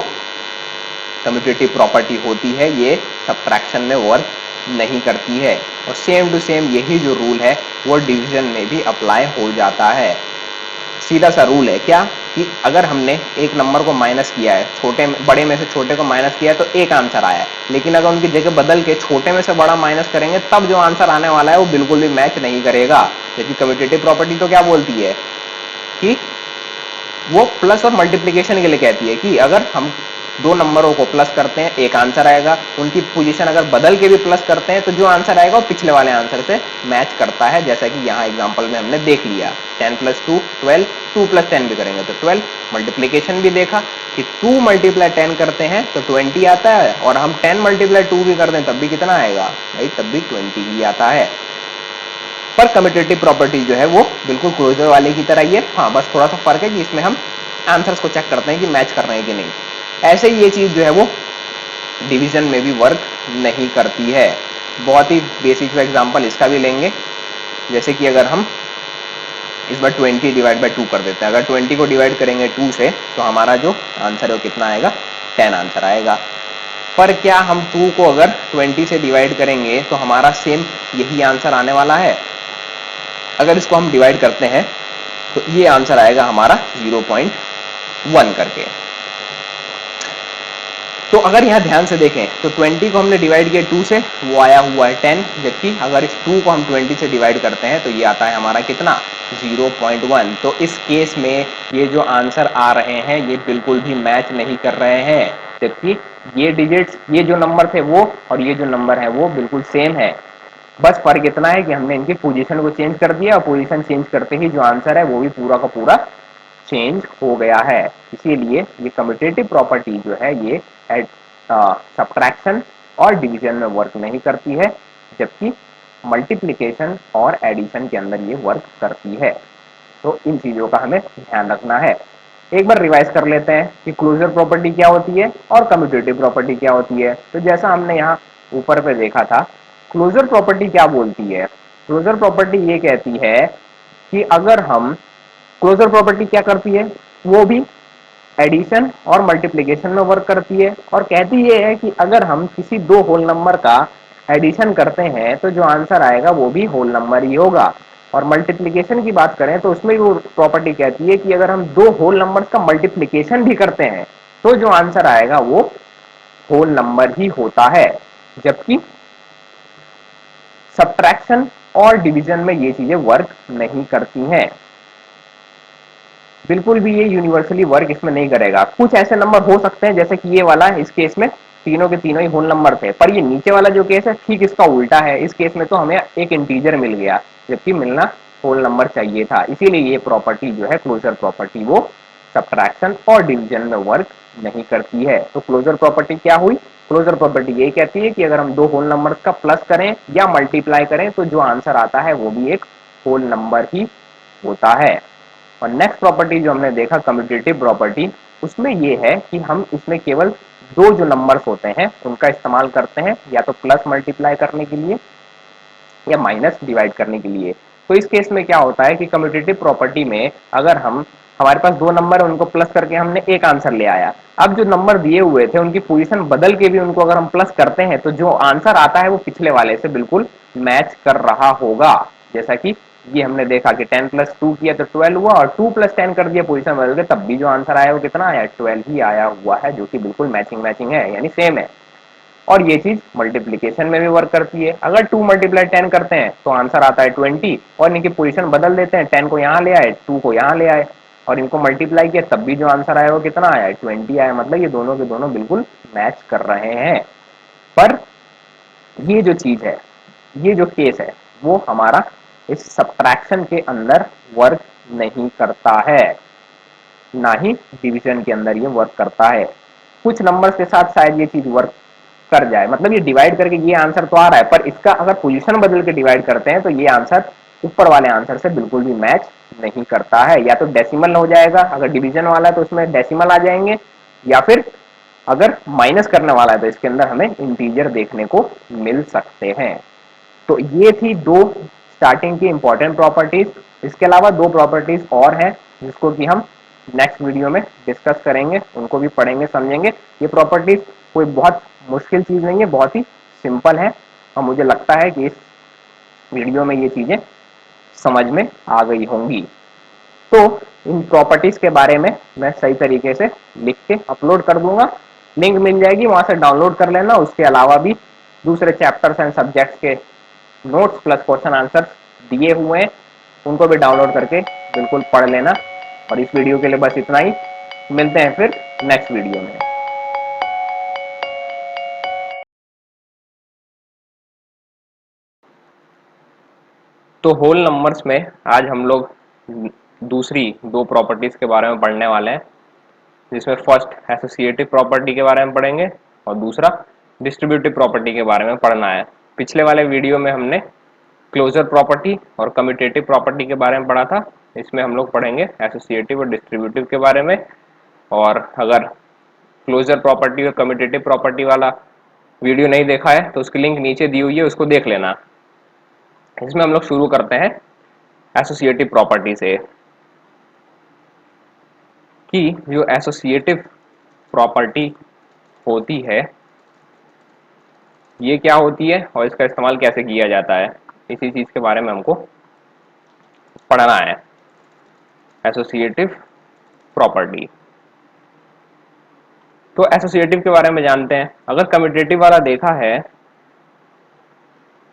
कम्यूटेटिव प्रॉपर्टी होती है ये सब्ट्रैक्शन में वर्क नहीं करती है। और सेम टू सेम यही जो रूल है वो डिवीजन में भी अप्लाई हो जाता है। सीधा सा रूल है क्या कि अगर हमने एक नंबर को माइनस किया है, बड़े में से छोटे को माइनस किया है तो एक आंसर आया है, लेकिन अगर उनकी जगह बदल के छोटे में से बड़ा माइनस करेंगे तब जो आंसर आने वाला है वो बिल्कुल भी मैच नहीं करेगा। जबकि कम्यूटेटिव प्रॉपर्टी तो क्या बोलती है कि वो प्लस और मल्टीप्लीकेशन के लिए कहती है कि अगर हम दो नंबरों को प्लस करते हैं एक आंसर आएगा, उनकी पोजीशन अगर बदल के भी प्लस करते हैं तो जो आंसर आएगा वो पिछले वाले आंसर से मैच करता है। जैसा कि यहाँ एग्जांपल में हमने देख लिया 10 + 2 12, 2 + 10 भी करेंगे तो 12। मल्टीप्लीकेशन भी देखा कि 2 × 10 करते हैं तो 20 आता है, और हम 10 × 2 भी करते हैं तब भी कितना आएगा भाई, तब भी 20 ही आता है। पर कम्यूटेटिव प्रॉपर्टी जो है वो बिल्कुल क्लोजर वाले की तरह ही है। हाँ, बस थोड़ा सा फर्क है कि इसमें हम आंसर्स को चेक करते हैं कि मैच कर रहे हैं कि नहीं। ऐसे ही ये चीज जो है वो डिवीजन में भी वर्क नहीं करती है। बहुत ही बेसिक एग्जांपल इसका भी लेंगे। जैसे कि अगर हम इस बार 20 ÷ 2 कर देते हैं, अगर 20 को डिवाइड करेंगे 2 से तो हमारा जो आंसर है वो कितना आएगा, 10 आंसर आएगा। पर क्या हम 2 को अगर 20 से डिवाइड करेंगे तो हमारा सेम यही आंसर आने वाला है? अगर इसको हम डिवाइड करते हैं तो ये आंसर आएगा हमारा 0.1 करके। तो अगर यहाँ ध्यान से देखें तो 20 को हमने डिवाइड किया 2 से, वो आया हुआ है 10, जबकि अगर इस 2 को हम 20 से डिवाइड करते हैं तो ये आता है हमारा कितना, 0.1। तो इस केस में ये जो आंसर आ रहे हैं ये बिल्कुल भी मैच नहीं कर रहे हैं, जबकि ये डिजिट्स, ये जो नंबर थे वो और ये जो नंबर है वो बिल्कुल सेम है। बस फर्क इतना है कि हमने इनकी पोजीशन को चेंज कर दिया, और पोजीशन चेंज करते ही जो आंसर है वो भी पूरा का पूरा चेंज हो गया है। इसीलिए ये कम्यूटेटिव प्रॉपर्टी जो है ये सब्ट्रैक्शन और डिवीजन में वर्क नहीं करती है, जबकि मल्टीप्लिकेशन और एडिशन के अंदर ये वर्क करती है। तो इन चीजों का हमें ध्यान रखना है। एक बार रिवाइज कर लेते हैं कि क्लोजर प्रॉपर्टी क्या होती है और कम्यूटेटिव प्रॉपर्टी क्या होती है। तो जैसा हमने यहाँ ऊपर पे देखा था, क्लोजर प्रॉपर्टी क्या बोलती है, क्लोजर प्रॉपर्टी ये कहती है कि अगर हम, क्लोजर प्रॉपर्टी क्या करती है, वो भी एडिशन और मल्टीप्लिकेशन में वर्क करती है, और कहती ये है कि अगर हम किसी दो होल नंबर का एडिशन करते हैं तो जो आंसर आएगा वो भी होल नंबर ही होगा। और मल्टीप्लिकेशन की बात करें तो उसमें वो प्रॉपर्टी कहती है कि अगर हम दो होल नंबर्स का मल्टीप्लिकेशन भी करते हैं तो जो आंसर आएगा वो होल नंबर ही होता है। जबकि सब्ट्रैक्शन और डिवीजन में ये चीजें वर्क नहीं करती हैं, बिल्कुल भी ये यूनिवर्सली वर्क इसमें नहीं करेगा। कुछ ऐसे नंबर हो सकते हैं जैसे कि ये वाला, इस केस में तीनों के तीनों ही होल नंबर थे, पर ये नीचे वाला जो केस है ठीक इसका उल्टा है। इस केस में तो हमें एक इंटीजर मिल गया जबकि मिलना होल नंबर चाहिए था। इसीलिए ये प्रॉपर्टी जो है क्लोजर प्रॉपर्टी वो सब्ट्रैक्शन और डिवीजन में वर्क नहीं करती है। तो क्लोजर प्रॉपर्टी क्या हुई, क्लोजर प्रॉपर्टी यही कहती है कि अगर हम दो होल नंबर्स का प्लस करें या मल्टीप्लाई करें तो जो आंसर आता है वो भी एक होल नंबर ही होता है। और नेक्स्ट प्रॉपर्टी जो हमने देखा कम्यूटेटिव प्रॉपर्टी, उसमें ये है कि हम इसमें केवल दो जो नंबर्स होते हैं उनका इस्तेमाल करते हैं, या तो प्लस मल्टीप्लाई करने के लिए या माइनस डिवाइड करने के लिए। तो इस केस में क्या होता है कि कम्यूटेटिव प्रॉपर्टी में अगर हमारे पास दो नंबर है उनको प्लस करके हमने एक आंसर ले आया, अब जो नंबर दिए हुए थे उनकी पोजीशन बदल के भी उनको अगर हम प्लस करते हैं तो जो आंसर आता है वो पिछले वाले से बिल्कुल मैच कर रहा होगा। जैसा कि ये हमने देखा कि 10 + 2 किया तो 12 हुआ, और 2 + 10 कर दिया पोजीशन बदल के तब भी जो आंसर आया वो कितना आया, 12 ही आया हुआ है, जो कि बिल्कुल मैचिंग है, यानी सेम है। और ये चीज मल्टीप्लीकेशन में भी वर्क करती है। अगर 2 × 10 करते हैं तो आंसर आता है 20, और इनकी पोजीशन बदल देते हैं, 10 को यहाँ ले आए 2 को यहाँ ले आए, और इनको मल्टीप्लाई किया तब भी जो आंसर आया वो कितना आया, 20 आया। मतलब ये दोनों के दोनों बिल्कुल मैच कर रहे हैं। पर ये जो चीज है, ये जो केस है, वो हमारा इस सब्ट्रैक्शन के अंदर वर्क नहीं करता है, ना ही डिवीजन के अंदर ये वर्क करता है। कुछ नंबर्स के साथ शायद ये चीज वर्क कर जाए, मतलब ये डिवाइड करके ये आंसर तो आ रहा है, पर इसका अगर पोजीशन बदल के डिवाइड करते हैं तो ये आंसर ऊपर वाले आंसर से बिल्कुल भी मैच नहीं करता है। या तो डेसिमल हो जाएगा, अगर डिवीजन वाला है तो उसमें डेसिमल आ जाएंगे, या फिर अगर माइनस करने वाला है तो इसके अंदर हमें इंटीजर देखने को मिल सकते हैं। तो ये थी दो स्टार्टिंग की इंपॉर्टेंट प्रॉपर्टीज। इसके अलावा दो प्रॉपर्टीज और हैं जिसको कि हम नेक्स्ट वीडियो में डिस्कस करेंगे, उनको भी पढ़ेंगे समझेंगे। ये प्रॉपर्टीज कोई बहुत मुश्किल चीज नहीं है, बहुत ही सिंपल है, और मुझे लगता है कि इस वीडियो में ये चीजें समझ में आ गई होंगी। तो इन प्रॉपर्टीज के बारे में मैं सही तरीके से लिख के अपलोड कर दूंगा, लिंक मिल जाएगी, वहां से डाउनलोड कर लेना। उसके अलावा भी दूसरे चैप्टर्स एंड सब्जेक्ट्स के नोट्स प्लस क्वेश्चन आंसर दिए हुए हैं, उनको भी डाउनलोड करके बिल्कुल पढ़ लेना। और इस वीडियो के लिए बस इतना ही, मिलते हैं फिर नेक्स्ट वीडियो में। तो होल नंबर्स में आज हम लोग दूसरी दो प्रॉपर्टीज के बारे में पढ़ने वाले हैं, जिसमें फर्स्ट एसोसिएटिव प्रॉपर्टी के बारे में पढ़ेंगे और दूसरा डिस्ट्रीब्यूटिव प्रॉपर्टी के बारे में पढ़ना है। पिछले वाले वीडियो में हमने क्लोजर प्रॉपर्टी और कम्यूटेटिव प्रॉपर्टी के बारे में पढ़ा था, इसमें हम लोग पढ़ेंगे एसोसिएटिव और डिस्ट्रीब्यूटिव के बारे में। और अगर क्लोजर प्रॉपर्टी और कम्यूटेटिव प्रॉपर्टी वाला वीडियो नहीं देखा है तो उसकी लिंक नीचे दी हुई है, उसको देख लेना। इसमें हम लोग शुरू करते हैं एसोसिएटिव प्रॉपर्टी से, कि जो एसोसिएटिव प्रॉपर्टी होती है ये क्या होती है और इसका इस्तेमाल कैसे किया जाता है, इसी चीज के बारे में हमको पढ़ना है। एसोसिएटिव प्रॉपर्टी, तो एसोसिएटिव के बारे में जानते हैं। अगर कम्यूटेटिव वाला देखा है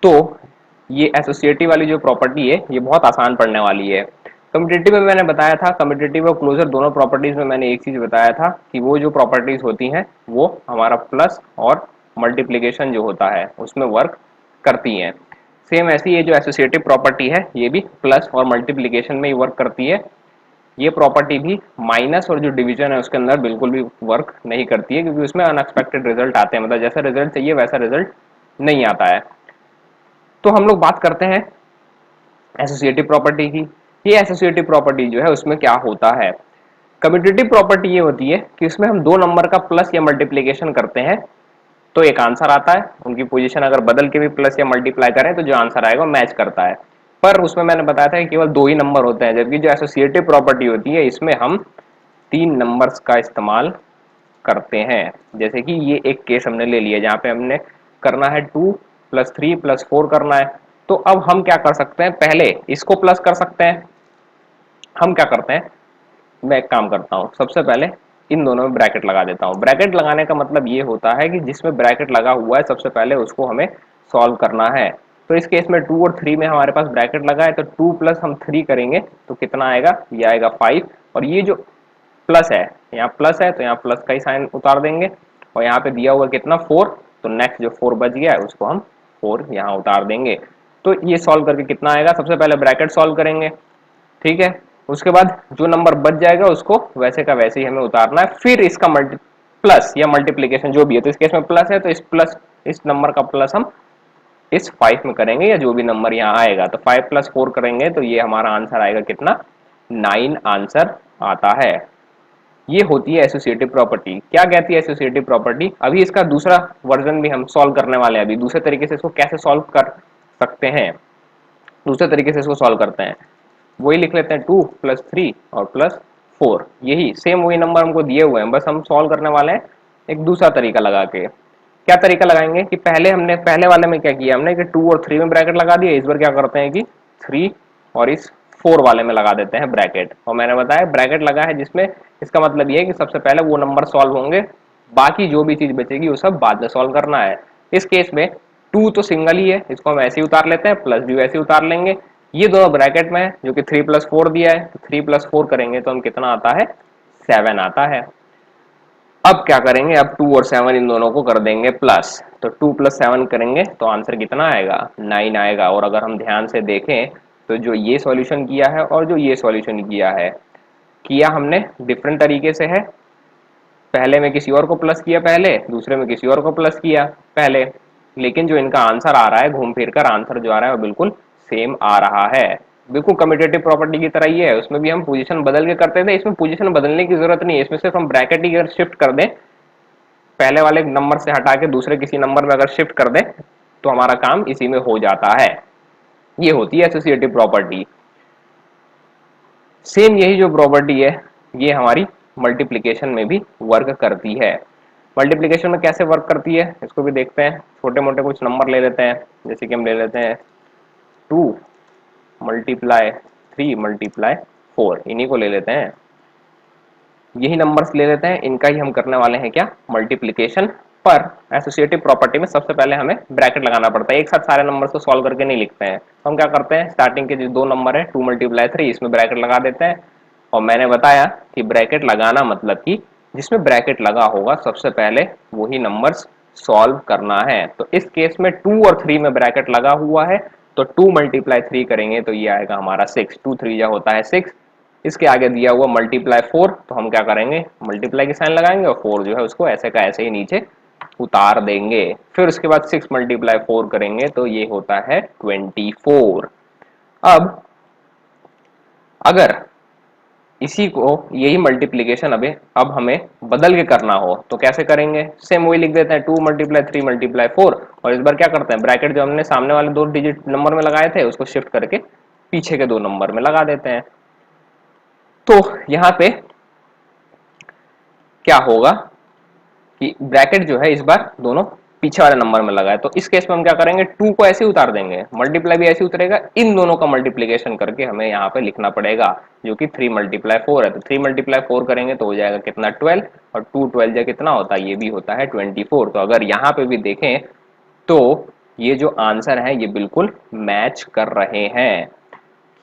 तो ये एसोसिएटिव वाली जो प्रॉपर्टी है ये बहुत आसान पढ़ने वाली है। कम्यूटेटिव में मैंने बताया था, कम्यूटेटिव और क्लोजर दोनों प्रॉपर्टीज में मैंने एक चीज बताया था कि वो जो प्रॉपर्टीज होती हैं वो हमारा प्लस और मल्टीप्लीकेशन जो होता है उसमें वर्क करती हैं। सेम ऐसी ये जो एसोसिएटिव प्रॉपर्टी है ये भी प्लस और मल्टीप्लीकेशन में ही वर्क करती है। ये प्रॉपर्टी भी माइनस और जो डिवीजन है उसके अंदर बिल्कुल भी वर्क नहीं करती है, क्योंकि उसमें अनएक्सपेक्टेड रिजल्ट आते हैं, मतलब जैसा रिजल्ट चाहिए वैसा रिजल्ट नहीं आता है। तो हम लोग बात करते हैं एसोसिएटिव प्रॉपर्टी की। ये एसोसिएटिव प्रॉपर्टी जो है उसमें क्या होता है, कम्यूटेटिव प्रॉपर्टी ये होती है कि उसमें हम दो नंबर का प्लस या मल्टीप्लीकेशन करते हैं तो एक आंसर आता है, उनकी पोजीशन अगर बदल के भी प्लस या मल्टीप्लाई करें तो जो आंसर आएगा मैच करता है। पर उसमें मैंने बताया था कि केवल दो ही नंबर होते हैं, जबकि जो एसोसिएटिव प्रॉपर्टी होती है इसमें हम तीन नंबर्स का इस्तेमाल करते हैं। जैसे कि ये एक केस हमने ले लिया जहाँ पे हमने करना है 2 + 3 + 4 करना है। तो अब हम क्या कर सकते हैं, पहले इसको प्लस कर सकते हैं। हम क्या करते हैं, मैं एक काम करता हूँ, सबसे पहले इन दोनों में ब्रैकेट लगा देता हूँ। ब्रैकेट लगाने का मतलब ये होता है कि जिसमें ब्रैकेट लगा हुआ है सबसे पहले उसको हमें सॉल्व करना है। तो इस केस में 2 और 3 में हमारे पास ब्रैकेट लगा है, तो 2 + हम 3 करेंगे तो कितना आएगा, ये आएगा 5। और ये जो प्लस है, यहाँ प्लस है तो यहाँ प्लस का ही साइन उतार देंगे, और यहाँ पे दिया हुआ कितना 4, तो नेक्स्ट जो 4 बच गया है उसको हम 4 यहाँ उतार देंगे। तो ये सॉल्व करके कितना आएगा, सबसे पहले ब्रैकेट सॉल्व करेंगे, ठीक है। उसके बाद जो नंबर बच जाएगा उसको वैसे का वैसे ही हमें उतारना है। फिर इसका प्लस या मल्टीप्लीकेशन जो भी है, तो इस केस में प्लस है तो इस नंबर का प्लस हम इस 5 में करेंगे या जो भी नंबर यहाँ आएगा, तो 5 + 4 करेंगे तो ये हमारा आंसर आएगा कितना, 9 आंसर आता है। ये होती है एसोसिएटिव प्रॉपर्टी। क्या कहती है एसोसिएटिव प्रॉपर्टी, अभी इसका दूसरा वर्जन भी हम सॉल्व करने वाले हैं। अभी दूसरे तरीके से इसको कैसे सॉल्व कर सकते हैं, दूसरे तरीके से इसको सॉल्व करते हैं, वही लिख लेते हैं 2 + 3 और +4, यही सेम वही नंबर हमको दिए हुए हैं, बस हम सॉल्व करने वाले हैं एक दूसरा तरीका लगा के। क्या तरीका लगाएंगे कि पहले वाले में क्या किया हमने कि 2 और 3 में ब्रैकेट लगा दिया, इस बार क्या करते हैं कि 3 और इस 4 वाले में लगा देते हैं ब्रैकेट। और मैंने बताया ब्रैकेट लगा है जिसमें इसका मतलब ये है कि सबसे पहले वो नंबर सॉल्व होंगे, बाकी जो भी चीज बचेगी वो सब बाद में सॉल्व करना है। इस केस में 2 तो सिंगल ही है, इसको हम ऐसे ही उतार लेते हैं, प्लस भी वैसे ही उतार लेंगे। ये दोनों ब्रैकेट में है जो कि 3+4 दिया है, तो 3+4 करेंगे तो हम कितना आता है, 7 आता है। अब क्या करेंगे, अब 2 और 7 इन दोनों को कर देंगे प्लस, तो 2+7 करेंगे तो आंसर कितना आएगा, 9 आएगा। और अगर हम ध्यान से देखें तो जो ये सॉल्यूशन किया है और जो ये सॉल्यूशन किया हमने डिफरेंट तरीके से है। पहले में किसी और को प्लस किया पहले, दूसरे में किसी और को प्लस किया पहले, लेकिन जो इनका आंसर आ रहा है, घूम फिर कर आंसर जो आ रहा है वो बिल्कुल सेम आ रहा है। बिल्कुल कम्यूटेटिव प्रॉपर्टी की तरह ही है, उसमें भी हम पोजीशन बदल के करते थे, इसमें पोजीशन बदलने की जरूरत नहीं है, इसमें सिर्फ हम ब्रैकेट ही अगर शिफ्ट कर दें, पहले वाले नंबर से हटा के दूसरे किसी नंबर में अगर शिफ्ट कर दें तो हमारा काम इसी में हो जाता है। ये होती है एसोसिएटिव प्रॉपर्टी। सेम यही जो प्रॉपर्टी है ये हमारी मल्टीप्लिकेशन में भी वर्क करती है। मल्टीप्लिकेशन में कैसे वर्क करती है इसको भी देखते हैं। छोटे मोटे कुछ नंबर ले लेते हैं, जैसे कि हम ले लेते हैं 2 मल्टीप्लाई 3 मल्टीप्लाई 4, इन्हीं को ले लेते हैं, यही नंबर्स ले लेते हैं, इनका ही हम करने वाले हैं क्या, मल्टीप्लिकेशन। पर एसोसिएटिव प्रॉपर्टी में सबसे पहले हमें ब्रैकेट लगाना पड़ता है, एक साथ सारे नंबर्स को सॉल्व करके नहीं लिखते हैं। तो हम क्या करते हैं, स्टार्टिंग के जो दो नंबर है 2 मल्टीप्लाई 3, इसमें ब्रैकेट लगा देते हैं। और मैंने बताया कि ब्रैकेट लगाना मतलब कि जिसमें ब्रैकेट लगा होगा सबसे पहले वही नंबर्स सॉल्व करना है। तो इस केस में 2 और 3 में ब्रैकेट लगा हुआ है, तो 2 मल्टीप्लाई 3 करेंगे तो ये आएगा हमारा 6, 2 3 जा होता है 6। इसके आगे दिया हुआ मल्टीप्लाई 4, तो हम क्या करेंगे, मल्टीप्लाई की साइन लगाएंगे और 4 जो है उसको ऐसे का ऐसे ही नीचे उतार देंगे। फिर उसके बाद 6 मल्टीप्लाई 4 करेंगे तो ये होता है 24। अब अगर इसी को यही मल्टीप्लीकेशन अब हमें बदल के करना हो तो कैसे करेंगे, सेम वही लिख देते हैं 2 मल्टीप्लाई 3 मल्टीप्लाई 4, और इस बार क्या करते हैं, ब्रैकेट जो हमने सामने वाले दो डिजिट नंबर में लगाए थे उसको शिफ्ट करके पीछे के दो नंबर में लगा देते हैं। तो यहाँ पे क्या होगा कि ब्रैकेट जो है इस बार दोनों पीछे वाले नंबर में लगा है, तो इस केस में हम क्या करेंगे, 2 को ऐसे उतार देंगे, मल्टीप्लाई भी ऐसे उतरेगा, इन दोनों का मल्टीप्लीकेशन करके हमें यहाँ पे लिखना पड़ेगा, जो कि 3 मल्टीप्लाई 4 है। तो 3 मल्टीप्लाई 4 करेंगे तो हो जाएगा कितना, 12, और 2 12 जा कितना होता है, ये भी होता है 24। तो अगर यहाँ पे भी देखें तो ये जो आंसर है ये बिल्कुल मैच कर रहे हैं।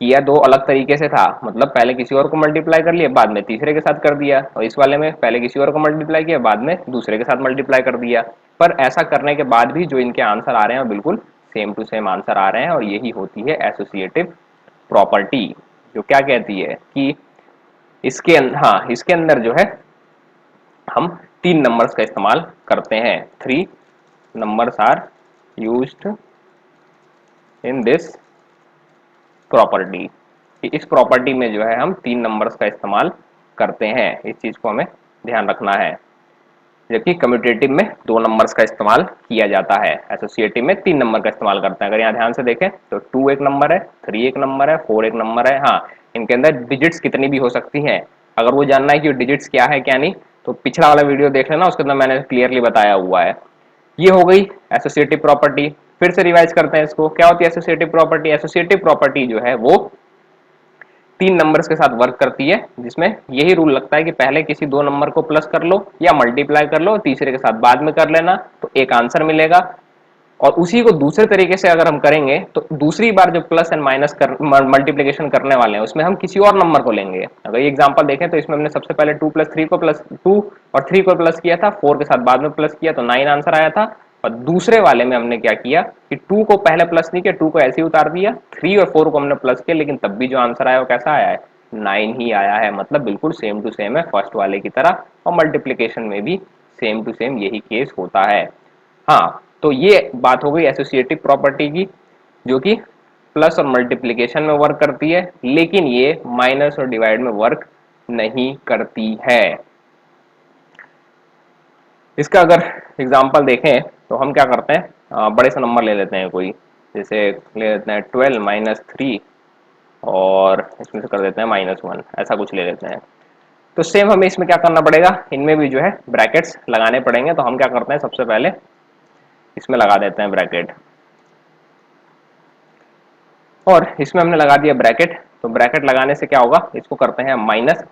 किया दो अलग तरीके से था, मतलब पहले किसी और को मल्टीप्लाई कर लिया, बाद में तीसरे के साथ कर दिया, और इस वाले में पहले किसी और को मल्टीप्लाई किया, बाद में दूसरे के साथ मल्टीप्लाई कर दिया। पर ऐसा करने के बाद भी जो इनके आंसर आ रहे हैं बिल्कुल सेम टू सेम आंसर आ रहे हैं, और यही होती है एसोसिएटिव प्रॉपर्टी, जो क्या कहती है कि इसके अंदर जो है हम 3 नंबर्स का इस्तेमाल करते हैं। 3 numbers are used in this property, कि इस प्रॉपर्टी में जो है हम 3 नंबर्स का इस्तेमाल करते हैं, इस चीज को हमें ध्यान रखना है। जबकि कम्यूटेटिव में 2 नंबर्स का इस्तेमाल किया जाता है, एसोसिएटिव में 3 नंबर का इस्तेमाल करते हैं। अगर यहाँ ध्यान से देखें तो 2 एक नंबर है, 3 एक नंबर है, 4 एक नंबर है। हाँ, इनके अंदर डिजिट्स कितनी भी हो सकती हैं, अगर वो जानना है कि डिजिट्स क्या है क्या नहीं, तो पिछला वाला वीडियो देख लेना, उसके अंदर मैंने क्लियरली बताया हुआ है। ये हो गई एसोसिएटिव प्रॉपर्टी। फिर से रिवाइज करते हैं इसको, क्या होती है एसोसिएटिव प्रॉपर्टी। एसोसिएटिव प्रॉपर्टी जो है वो 3 नंबर्स के साथ वर्क करती है, जिसमें यही रूल लगता है कि पहले किसी दो नंबर को प्लस कर लो या मल्टीप्लाई कर लो, तीसरे के साथ बाद में कर लेना, तो एक आंसर मिलेगा। और उसी को दूसरे तरीके से अगर हम करेंगे तो दूसरी बार जो प्लस एंड माइनस कर मल्टीप्लिकेशन करने वाले हैं उसमें हम किसी और नंबर को लेंगे। अगर ये एग्जांपल देखें तो इसमें हमने सबसे पहले 2 प्लस 3 को प्लस 2 और 3 को प्लस किया था, 4 के साथ बाद में प्लस किया तो 9 आंसर आया था। और दूसरे वाले में हमने क्या किया कि 2 को पहले प्लस नहीं किया, 2 को ऐसे ही उतार दिया, 3 और 4 को हमने प्लस किया, लेकिन तब भी जो आंसर आया वो कैसा आया है, 9 ही आया है। मतलब बिल्कुल सेम टू सेम है फर्स्ट वाले की तरह, और मल्टीप्लिकेशन में भी सेम टू सेम यही केस होता है। हाँ, तो ये बात हो गई एसोसिएटिव प्रॉपर्टी की, जो कि प्लस और मल्टीप्लिकेशन में वर्क करती है, लेकिन ये माइनस और डिवाइड में वर्क नहीं करती है। इसका अगर एग्जांपल देखें तो हम क्या करते हैं, बड़े सा नंबर ले लेते हैं कोई, जैसे ले लेते हैं 12 माइनस 3 और इसमें से कर देते हैं -1, ऐसा कुछ ले लेते हैं। तो सेम हमें इसमें क्या करना पड़ेगा, इनमें भी जो है ब्रैकेट्स लगाने पड़ेंगे। तो हम क्या करते हैं, सबसे पहले इसमें लगा देते हैं ब्रैकेट, और इसमें हमने लगा दिया ब्रैकेट। तो ब्रैकेट लगाने से क्या होगा, इसको करते हैं माइनस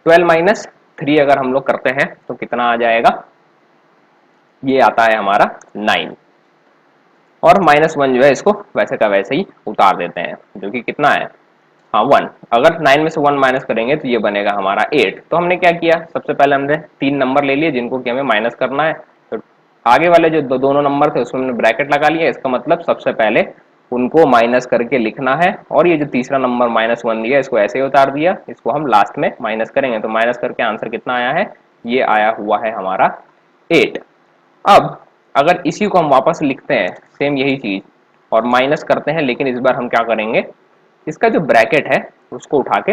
12 माइनस 3, अगर हम लोग करते हैं तो कितना आ जाएगा, ये आता है हमारा 9। और -1 जो है इसको वैसे का वैसे ही उतार देते हैं, जो कि कितना है, हाँ 1। अगर 9 में से 1 माइनस करेंगे तो ये बनेगा हमारा 8। तो हमने क्या किया, सबसे पहले हमने 3 नंबर ले लिए जिनको कि हमें माइनस करना है। तो आगे वाले जो दोनों नंबर थे उसमें हमने ब्रैकेट लगा लिया। इसका मतलब सबसे पहले उनको माइनस करके लिखना है, और ये जो तीसरा नंबर -1 दिया इसको ऐसे ही उतार दिया, इसको हम लास्ट में माइनस करेंगे। तो माइनस करके आंसर कितना आया है, ये आया हुआ है हमारा 8। अब अगर इसी को हम वापस लिखते हैं सेम यही चीज और माइनस करते हैं, लेकिन इस बार हम क्या करेंगे, इसका जो ब्रैकेट है उसको उठा के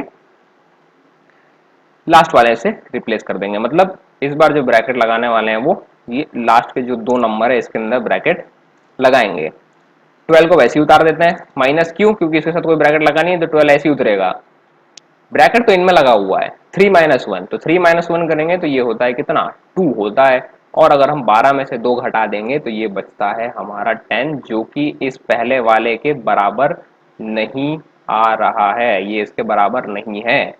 लास्ट वाले से रिप्लेस कर देंगे। मतलब इस बार जो ब्रैकेट लगाने वाले हैं वो ये लास्ट के जो 2 नंबर है इसके अंदर ब्रैकेट लगाएंगे। 12 को वैसे ही उतार देते हैं, माइनस क्यों, क्योंकि इसके साथ कोई ब्रैकेट लगा नहीं है तो 12 ऐसे ही उतरेगा। ब्रैकेट तो इनमें लगा हुआ है 3 -1, तो 3 -1 करेंगे तो ये होता है कितना, 2 होता है। और अगर हम 12 में से 2 घटा देंगे तो ये बचता है हमारा 10, जो कि इस पहले वाले के बराबर नहीं आ रहा है, ये इसके बराबर नहीं है।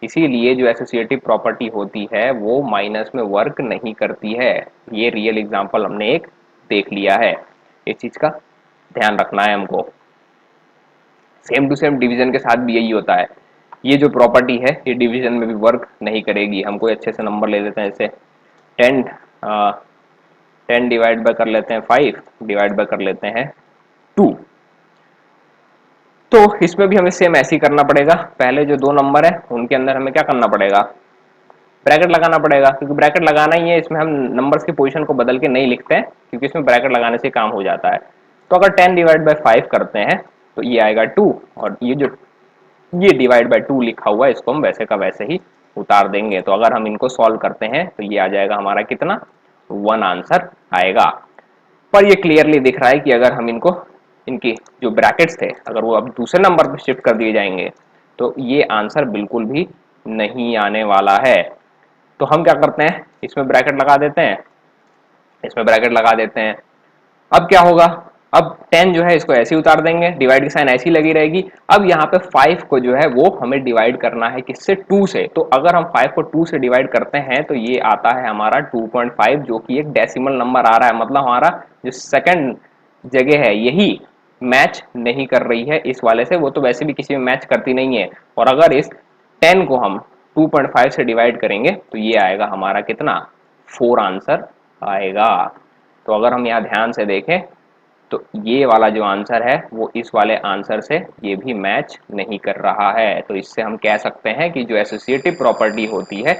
इसीलिए जो एसोसिएटिव प्रॉपर्टी होती है वो माइनस में वर्क नहीं करती है। ये रियल एग्जांपल हमने एक देख लिया है, इस चीज का ध्यान रखना है हमको। सेम टू सेम डिवीजन के साथ भी यही होता है, ये जो प्रॉपर्टी है ये डिवीजन में भी वर्क नहीं करेगी। हम कोई अच्छे से नंबर ले लेते हैं, जैसे 10 10 डिवाइड बाय कर लेते हैं 5 डिवाइड बाय कर लेते हैं 2। तो इसमें भी हमें सेम ऐसे ही करना पड़ेगा। पहले जो 2 नंबर है उनके अंदर हमें क्या करना पड़ेगा, ब्रैकेट लगाना पड़ेगा, क्योंकि ब्रैकेट लगाना ही है। इसमें हम नंबर्स की पोजीशन को बदल के नहीं लिखते हैं, क्योंकि इसमें ब्रैकेट लगाने से काम हो जाता है। तो अगर 10 डिवाइड बाय 5 करते हैं तो ये आएगा 2, और ये डिवाइड बाय 2 लिखा हुआ है इसको हम वैसे का वैसे ही उतार देंगे। तो अगर हम इनको सॉल्व करते हैं तो ये आ जाएगा हमारा कितना, 1 आंसर आएगा। पर ये क्लियरली दिख रहा है कि अगर हम इनको, इनकी जो ब्रैकेट्स थे अगर वो अब दूसरे नंबर पर शिफ्ट कर दिए जाएंगे तो ये आंसर बिल्कुल भी नहीं आने वाला है। तो हम क्या करते हैं, इसमें ब्रैकेट लगा देते हैं, इसमें ब्रैकेट लगा देते हैं। अब क्या होगा, अब 10 जो है इसको ऐसे ही उतार देंगे, डिवाइड की साइन ऐसी लगी रहेगी। अब यहाँ पे 5 को जो है वो हमें डिवाइड करना है किससे, 2 से। तो अगर हम 5 को 2 से डिवाइड करते हैं तो ये आता है हमारा 2.5, जो कि एक डेसिमल नंबर आ रहा है। मतलब हमारा जो सेकंड जगह है यही मैच नहीं कर रही है इस वाले से, वो तो वैसे भी किसी में मैच करती नहीं है। और अगर इस 10 को हम 2.5 से डिवाइड करेंगे तो ये आएगा हमारा कितना, 4 आंसर आएगा। तो अगर हम यहाँ ध्यान से देखें तो ये वाला जो आंसर है वो इस वाले आंसर से ये भी मैच नहीं कर रहा है। तो इससे हम कह सकते हैं कि जो एसोसिएटिव प्रॉपर्टी होती है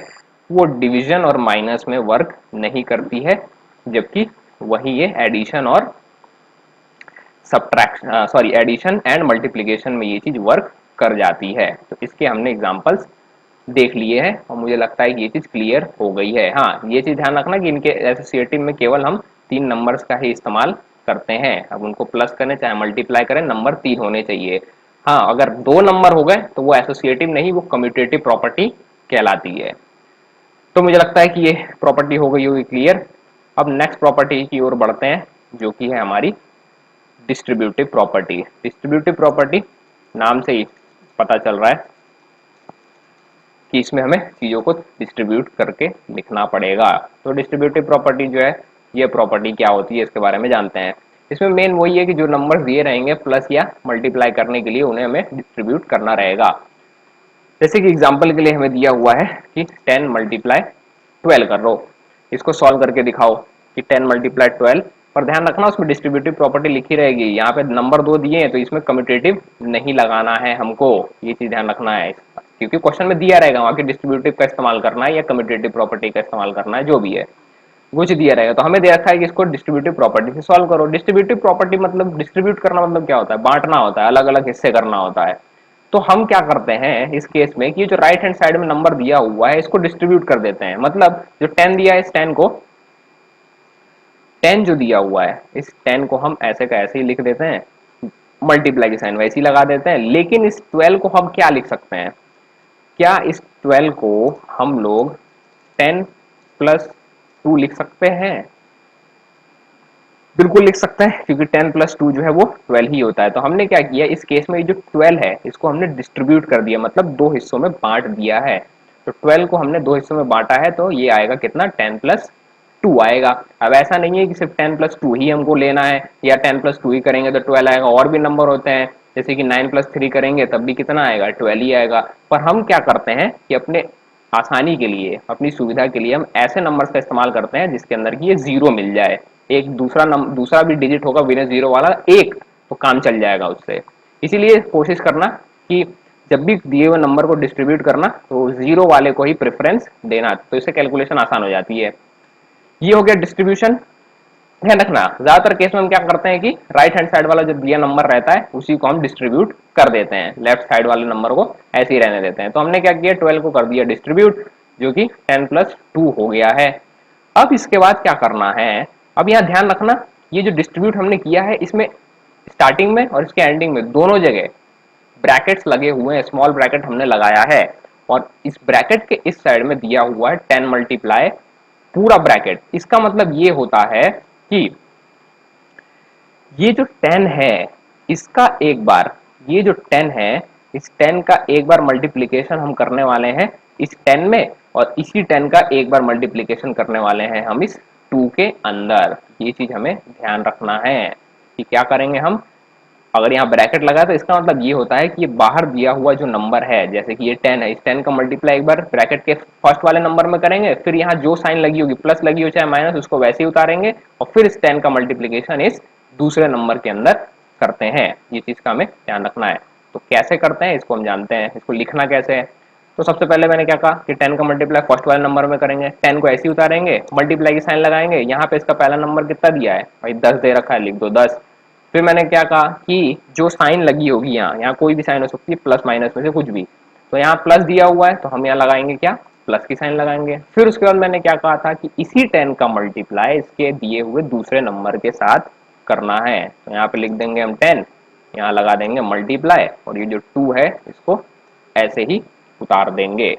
वो डिवीजन और माइनस में वर्क नहीं करती है, जबकि वही ये एडिशन और subtraction, sorry, addition and multiplication में ये चीज वर्क कर जाती है। तो इसके हमने एग्जांपल्स देख लिए हैं और मुझे लगता है कि ये चीज क्लियर हो गई है। हाँ, ये चीज ध्यान रखना कि इनके एसोसिएटिव में केवल हम 3 नंबर्स का ही इस्तेमाल करते हैं। अब उनको प्लस करें चाहे मल्टीप्लाई करें, नंबर 3 होने चाहिए। हाँ, अगर 2 नंबर हो गए तो वो एसोसिएटिव नहीं, वो कम्यूटेटिव प्रॉपर्टी कहलाती है। तो मुझे लगता है कि ये प्रॉपर्टी हो गई होगी क्लियर। अब नेक्स्ट प्रॉपर्टी की ओर बढ़ते हैं, जो कि है हमारी डिस्ट्रीब्यूटिव प्रॉपर्टी। डिस्ट्रीब्यूटिव प्रॉपर्टी नाम से ही पता चल रहा है कि इसमें हमें चीजों को डिस्ट्रीब्यूट करके लिखना पड़ेगा। तो डिस्ट्रीब्यूटिव प्रॉपर्टी जो है, ये प्रॉपर्टी क्या होती है इसके बारे में जानते हैं। इसमें मेन वही है कि जो नंबर दिए रहेंगे प्लस या मल्टीप्लाई करने के लिए उन्हें हमें डिस्ट्रीब्यूट करना रहेगा। जैसे कि एग्जाम्पल के लिए हमें दिया हुआ है कि 10 मल्टीप्लाई 12 कर लो, इसको सॉल्व करके दिखाओ कि 10 मल्टीप्लाई 12। पर ध्यान रखना उसमें डिस्ट्रीब्यूटिव प्रॉपर्टी लिखी रहेगी। यहाँ पे नंबर 2 दिए हैं तो इसमें कम्यूटेटिव नहीं लगाना है हमको, ये चीज ध्यान रखना है। क्योंकि क्वेश्चन में दिया रहेगा वहां की डिस्ट्रीब्यूटिव का इस्तेमाल करना है या कम्यूटेटिव प्रॉपर्टी का इस्तेमाल करना है, जो भी है कुछ दिया रहेगा। तो हमें दे रखा है कि इसको डिस्ट्रीब्यूटिव प्रॉपर्टी से सॉल्व करो। डिस्ट्रीब्यूटिव प्रॉपर्टी मतलब डिस्ट्रीब्यूट करना, मतलब क्या होता है, बांटना होता है, अलग अलग हिस्से करना होता है। तो हम क्या करते हैं इस केस में कि जो राइट हैंड साइड में नंबर दिया हुआ है इसको डिस्ट्रीब्यूट कर देते हैं। मतलब जो 10 दिया है इस 10 को, 10 जो दिया हुआ है इस 10 को हम ऐसे का ऐसे ही लिख देते हैं, मल्टीप्लाई की साइन वैसे ही लगा देते हैं। लेकिन इस 12 को हम क्या लिख सकते हैं, क्या इस 12 को हम लोग 10 प्लस 2 लिख सकते हैं? बिल्कुल लिख सकते हैं, क्योंकि 10 प्लस 2 जो है वो 12 ही होता है। तो हमने क्या किया इस केस में, जो 12 है इसको हमने डिस्ट्रीब्यूट कर दिया, मतलब 2 हिस्सों में बांट दिया है। तो 12 को हमने 2 हिस्सों में बांटा है तो ये आएगा कितना, 10 प्लस 2 आएगा। अब ऐसा नहीं है कि सिर्फ 10+2 ही हमको लेना है या 10+2 ही करेंगे तो 12 आएगा, और भी नंबर होते हैं, जैसे कि 9+3 करेंगे तब भी कितना आएगा, 12 ही आएगा। पर हम क्या करते हैं कि अपने आसानी के लिए, अपनी सुविधा के लिए हम ऐसे नंबर्स का इस्तेमाल करते हैं जिसके अंदर की ये जीरो मिल जाए, एक दूसरा भी डिजिट होगा बिना जीरो वाला एक, तो काम चल जाएगा उससे। इसीलिए कोशिश करना कि जब भी दिए हुए नंबर को डिस्ट्रीब्यूट करना तो जीरो वाले को ही प्रेफरेंस देना, तो इससे कैलकुलेशन आसान हो जाती है। ये हो गया डिस्ट्रीब्यूशन। ध्यान रखना ज्यादातर केस में हम क्या करते हैं कि राइट हैंड साइड वाला जो दिया नंबर रहता है उसी को हम डिस्ट्रीब्यूट कर देते हैं, लेफ्ट साइड वाले नंबर को ऐसे ही रहने देते हैं। तो हमने क्या किया, 12 को कर दिया डिस्ट्रीब्यूट, जो कि 10+2 हो गया है। अब इसके बाद क्या करना है, अब यहाँ ध्यान रखना, ये जो डिस्ट्रीब्यूट हमने किया है इसमें स्टार्टिंग में और इसके एंडिंग में दोनों जगह ब्रैकेट्स लगे हुए हैं, स्मॉल ब्रैकेट हमने लगाया है, और इस ब्रैकेट के इस साइड में दिया हुआ है 10 मल्टीप्लाई पूरा ब्रैकेट। इसका मतलब ये होता है कि ये जो 10 है इसका एक बार, ये जो 10 है इस 10 का एक बार मल्टीप्लीकेशन हम करने वाले हैं इस 10 में, और इसी 10 का एक बार मल्टीप्लीकेशन करने वाले हैं हम इस 2 के अंदर। ये चीज हमें ध्यान रखना है कि क्या करेंगे हम, अगर यहाँ ब्रैकेट लगा तो इसका मतलब ये होता है कि ये बाहर दिया हुआ जो नंबर है, जैसे कि ये 10 है, इस 10 का मल्टीप्लाई एक बार ब्रैकेट के फर्स्ट वाले नंबर में करेंगे, फिर यहाँ जो साइन लगी होगी, प्लस लगी हो चाहे माइनस, उसको वैसे ही उतारेंगे, और फिर इस 10 का मल्टीप्लीकेशन इस दूसरे नंबर के अंदर करते हैं। ये चीज का हमें ध्यान रखना है। तो कैसे करते हैं इसको हम जानते हैं, इसको लिखना कैसे है। तो सबसे पहले मैंने क्या कहा कि 10 का मल्टीप्लाई फर्स्ट वाले नंबर में करेंगे, 10 को ऐसे ही उतारेंगे, मल्टीप्लाई की साइन लगाएंगे, यहाँ पे इसका पहला नंबर कितना दिया है भाई 10 दे रखा है, लिख दो 10। फिर मैंने क्या कहा कि जो साइन लगी होगी यहाँ, यहाँ कोई भी साइन हो सकती है, प्लस माइनस में से कुछ भी, तो यहाँ प्लस दिया हुआ है तो हम यहाँ लगाएंगे क्या, प्लस की साइन लगाएंगे। फिर उसके बाद मैंने क्या कहा था कि इसी 10 का मल्टीप्लाई इसके दिए हुए दूसरे नंबर के साथ करना है, तो यहाँ पे लिख देंगे हम 10, यहाँ लगा देंगे मल्टीप्लाई, और ये जो 2 है इसको ऐसे ही उतार देंगे।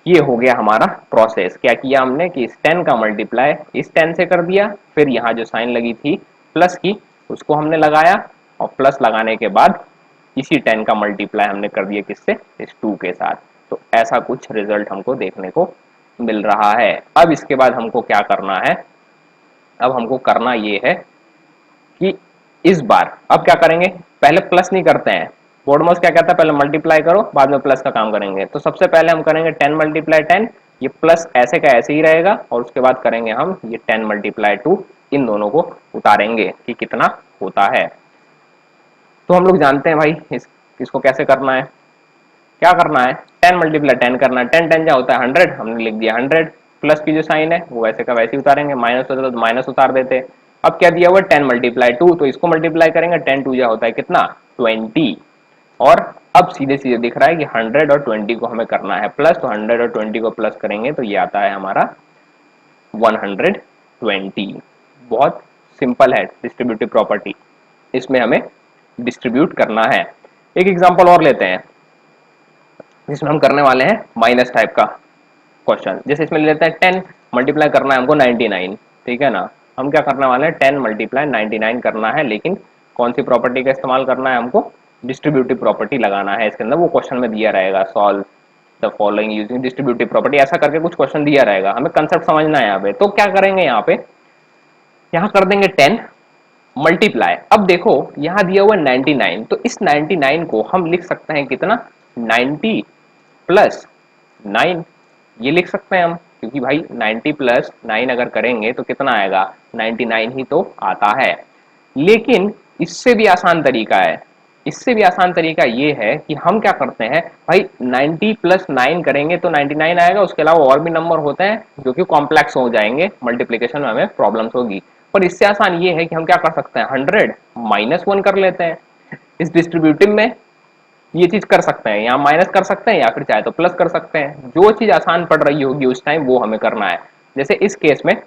ये हो गया हमारा प्रोसेस। क्या किया हमने कि इस 10 का मल्टीप्लाई इस 10 से कर दिया, फिर यहाँ जो साइन लगी थी प्लस की उसको हमने लगाया, और प्लस लगाने के बाद इसी 10 का मल्टीप्लाई हमने कर दिया किससे, इस 2 के साथ। तो ऐसा कुछ रिजल्ट हमको देखने को मिल रहा है। अब इसके बाद हमको क्या करना है, अब हमको करना ये है कि इस बार अब क्या करेंगे, पहले प्लस नहीं करते हैं, बोर्ड माउस क्या कहता है पहले मल्टीप्लाई करो बाद में प्लस का काम करेंगे। तो सबसे पहले हम करेंगे 10 मल्टीप्लाई 10, ये प्लस ऐसे का ऐसे ही रहेगा, और उसके बाद करेंगे हम ये 10 मल्टीप्लाई 2, इन दोनों को उतारेंगे कि कितना होता है। तो हम लोग जानते हैं भाई इसको कैसे करना है, क्या करना है, 10 मल्टीप्लाई 10 करना है, 10 10 क्या होता है 100, हमने लिख दिया 100, प्लस की जो साइन है वो वैसे का वैसे ही उतारेंगे, माइनस होता तो माइनस उतार देते। अब क्या दिया हुआ 10 मल्टीप्लाई 2, तो इसको मल्टीप्लाई करेंगे, 10 2 जा होता है कितना 20, और अब सीधे सीधे दिख रहा है कि 100 और 20 को हमें करना है प्लस, तो 100 और 20 को प्लस करेंगे तो ये आता है हमारा 120। बहुत सिंपल है डिस्ट्रीब्यूटिव प्रॉपर्टी, इसमें हमें डिस्ट्रीब्यूट करना है। एक एग्जांपल और लेते हैं जिसमें हम करने वाले हैं माइनस टाइप का क्वेश्चन। जैसे इसमें ले लेते हैं 10 मल्टीप्लाई करना है हमको 99, ठीक है ना। हम क्या करने वाले हैं 10 मल्टीप्लाई 99 करना है, लेकिन कौन सी प्रॉपर्टी का इस्तेमाल करना है हमको, डिस्ट्रीब्यूटिव प्रॉपर्टी लगाना है इसके अंदर। वो क्वेश्चन में दिया रहेगा solve the following using distributive property, ऐसा करके कुछ क्वेश्चन दिया रहेगा, हमें कंसेप्ट समझना है यहाँ पे। तो क्या करेंगे यहाँ पे, यहाँ कर देंगे 10 मल्टीप्लाई, अब देखो यहाँ दिया हुआ 99, तो इस 99 को हम लिख सकते हैं कितना 90 प्लस 9, ये लिख सकते हैं हम, क्योंकि भाई 90 प्लस 9 अगर करेंगे तो कितना आएगा 99 ही तो आता है। लेकिन इससे भी आसान तरीका है, इससे भी आसान तरीका ये है कि हम क्या करते हैं भाई 90 प्लस 9 करेंगे तो 99 आएगा, उसके अलावा और भी नंबर होते हैं जो कि कॉम्प्लेक्स हो जाएंगे, मल्टीप्लीकेशन में हमें प्रॉब्लम्स होगी। पर इससे आसान ये है कि हम क्या कर सकते हैं 100 -1 कर लेते हैं। इस डिस्ट्रीब्यूटिव में ये चीज कर सकते हैं, यहाँ माइनस कर सकते हैं या फिर चाहे तो प्लस कर सकते हैं, जो चीज आसान पड़ रही होगी उस टाइम वो हमें करना है। जैसे इस केस में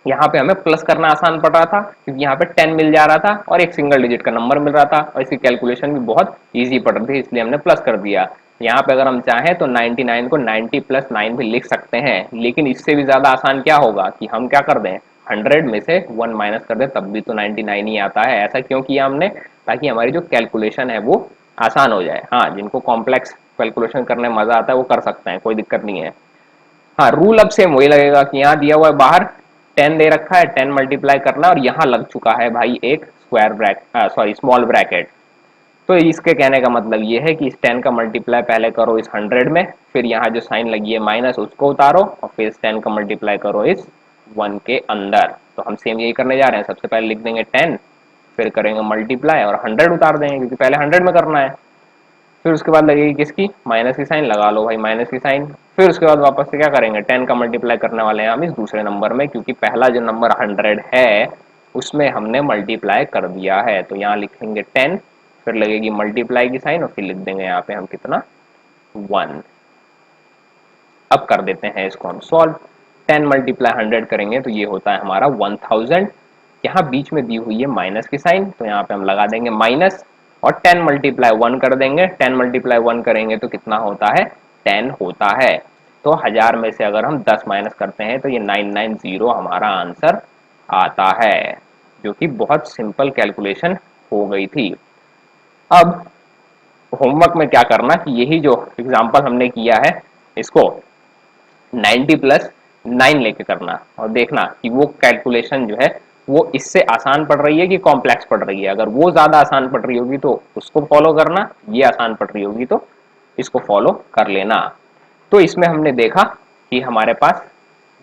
यहाँ पे हमें प्लस करना आसान पड़ रहा था क्योंकि यहाँ पे 10 मिल जा रहा था और एक सिंगल डिजिट का नंबर मिल रहा था, और इसकी कैलकुलेशन भी बहुत इजी पड़ रही थी, इसलिए हमने प्लस कर दिया। यहाँ पे अगर हम चाहें तो 99 को 90 प्लस 9 भी लिख सकते हैं, लेकिन इससे भी ज्यादा आसान क्या होगा कि हम क्या कर दें 100 में से 1 माइनस कर दें, तब भी तो 99 ही आता है। ऐसा क्यों किया हमने, ताकि हमारी जो कैलकुलेशन है वो आसान हो जाए। हाँ, जिनको कॉम्प्लेक्स कैलकुलेशन करने में मजा आता है वो कर सकते हैं, कोई दिक्कत नहीं है। हाँ, रूल अब सेम वही लगेगा कि यहाँ दिया हुआ है बाहर 10 दे रखा है, 10 मल्टीप्लाई करना और यहाँ लग चुका है भाई एक square bracket, sorry small bracket. तो इसके कहने का मतलब ये है कि इस 10 का मल्टीप्लाई पहले करो इस 100 में, फिर यहाँ जो साइन लगी है माइनस उसको उतारो और फिर इस 10 का मल्टीप्लाई करो इस 1 के अंदर। तो हम सेम यही करने जा रहे हैं, सबसे पहले लिख देंगे 10, फिर करेंगे मल्टीप्लाई और 100 उतार देंगे क्योंकि पहले 100 में करना है। फिर उसके बाद लगेगी किसकी, माइनस की साइन, लगा लो भाई माइनस की साइन। फिर उसके बाद वापस से क्या करेंगे, 10 का मल्टीप्लाई करने वाले हैं हम इस दूसरे नंबर में, क्योंकि पहला जो नंबर 100 है उसमें हमने मल्टीप्लाई कर दिया है। तो यहाँ लिखेंगे 10, फिर लगेगी मल्टीप्लाई की साइन और फिर लिख देंगे यहाँ पे हम कितना, 1। अब कर देते हैं इसको हम सॉल्व। 10 मल्टीप्लाई 100 करेंगे तो ये होता है हमारा 1000। यहाँ बीच में दी हुई है माइनस की साइन, तो यहाँ पे हम लगा देंगे माइनस और 10 मल्टीप्लाई 1 कर देंगे। 10 मल्टीप्लाई 1 करेंगे तो कितना होता है, 10 होता है। तो 1000 में से अगर हम 10 माइनस करते हैं तो ये 990 हमारा आंसर आता है, जो कि बहुत सिंपल कैलकुलेशन हो गई थी। अब होमवर्क में क्या करना कि यही जो एग्जाम्पल हमने किया है इसको 90 प्लस 9 लेके करना और देखना कि वो कैलकुलेशन जो है वो इससे आसान पड़ रही है कि कॉम्प्लेक्स पड़ रही है। अगर वो ज्यादा आसान पड़ रही होगी तो उसको फॉलो करना, ये आसान पड़ रही होगी तो इसको फॉलो कर लेना। तो इसमें हमने देखा कि हमारे पास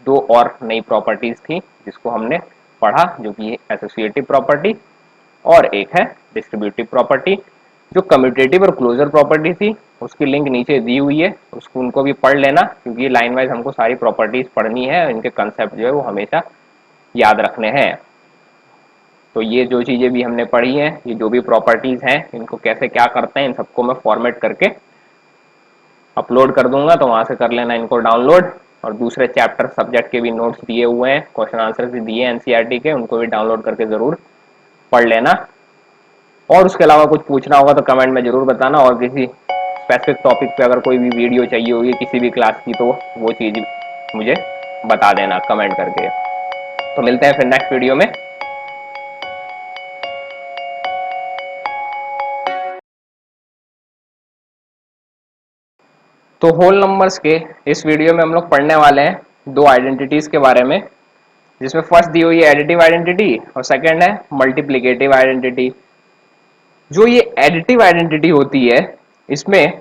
दो और नई प्रॉपर्टीज थी जिसको हमने पढ़ा, जो कि एसोसिएटिव प्रॉपर्टी और एक है डिस्ट्रीब्यूटिव प्रॉपर्टी। जो कम्यूटेटिव और क्लोजर प्रॉपर्टी थी उसकी लिंक नीचे दी हुई है, उसको उनको भी पढ़ लेना क्योंकि लाइन वाइज हमको सारी प्रॉपर्टीज पढ़नी है, इनके कंसेप्ट जो है वो हमेशा याद रखने हैं। तो ये जो चीजें भी हमने पढ़ी हैं, ये जो भी प्रॉपर्टीज हैं, इनको कैसे क्या करते हैं इन सबको मैं फॉर्मेट करके अपलोड कर दूंगा, तो वहां से कर लेना इनको डाउनलोड। और दूसरे चैप्टर सब्जेक्ट के भी नोट्स दिए हुए हैं, क्वेश्चन आंसर भी दिए एनसीईआरटी के, उनको भी डाउनलोड करके जरूर पढ़ लेना। और उसके अलावा कुछ पूछना होगा तो कमेंट में जरूर बताना, और किसी स्पेसिफिक टॉपिक पे अगर कोई भी वीडियो चाहिए होगी किसी भी क्लास की तो वो चीज मुझे बता देना कमेंट करके। तो मिलते हैं फिर नेक्स्ट वीडियो में। तो होल नंबर्स के इस वीडियो में हम लोग पढ़ने वाले हैं दो आइडेंटिटीज के बारे में, जिसमें फर्स्ट दी हुई है एडिटिव आइडेंटिटी और सेकंड है मल्टीप्लिकेटिव आइडेंटिटी। जो ये एडिटिव आइडेंटिटी होती है इसमें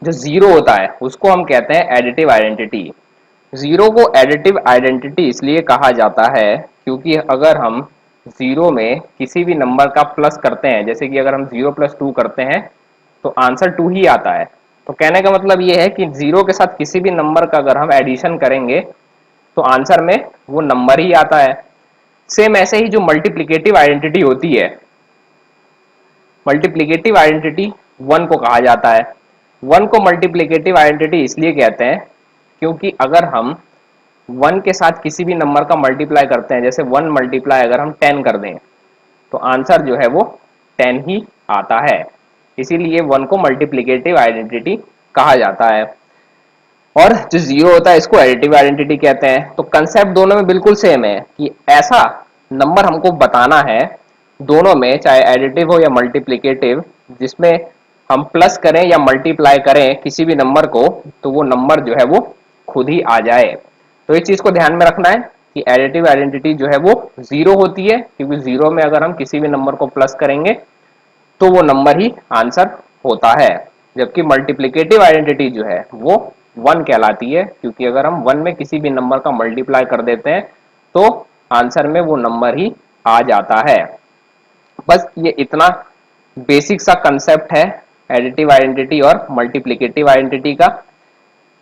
जो जीरो होता है उसको हम कहते हैं एडिटिव आइडेंटिटी। जीरो को एडिटिव आइडेंटिटी इसलिए कहा जाता है क्योंकि अगर हम जीरो में किसी भी नंबर का प्लस करते हैं, जैसे कि अगर हम 0 + 2 करते हैं तो आंसर 2 ही आता है। तो कहने का मतलब ये है कि जीरो के साथ किसी भी नंबर का अगर हम एडिशन करेंगे तो आंसर में वो नंबर ही आता है। सेम ऐसे ही जो मल्टीप्लिकेटिव आइडेंटिटी होती है, मल्टीप्लिकेटिव आइडेंटिटी 1 को कहा जाता है। 1 को मल्टीप्लिकेटिव आइडेंटिटी इसलिए कहते हैं क्योंकि अगर हम 1 के साथ किसी भी नंबर का मल्टीप्लाई करते हैं, जैसे 1 मल्टीप्लाई अगर हम 10 कर दें तो आंसर जो है वो 10 ही आता है। इसीलिए 1 को मल्टीप्लिकेटिव आइडेंटिटी कहा जाता है। और जो जीरो होता है इसको एडिटिव आइडेंटिटी कहते हैं। तो कंसेप्ट दोनों में बिल्कुल सेम है कि ऐसा नंबर हमको बताना है दोनों में, चाहे एडिटिव हो या मल्टीप्लिकेटिव, जिसमें हम प्लस करें या मल्टीप्लाई करें किसी भी नंबर को तो वो नंबर जो है वो खुद ही आ जाए। तो इस चीज को ध्यान में रखना है कि एडिटिव आइडेंटिटी जो है वो जीरो होती है क्योंकि जीरो में अगर हम किसी भी नंबर को प्लस करेंगे तो वो नंबर ही आंसर होता है। जबकि मल्टीप्लिकेटिव आइडेंटिटी जो है वो 1 कहलाती है क्योंकि अगर हम 1 में किसी भी नंबर का मल्टीप्लाई कर देते हैं तो आंसर में वो नंबर ही आ जाता है। बस ये इतना बेसिक सा कंसेप्ट है एडिटिव आइडेंटिटी और मल्टीप्लिकेटिव आइडेंटिटी का।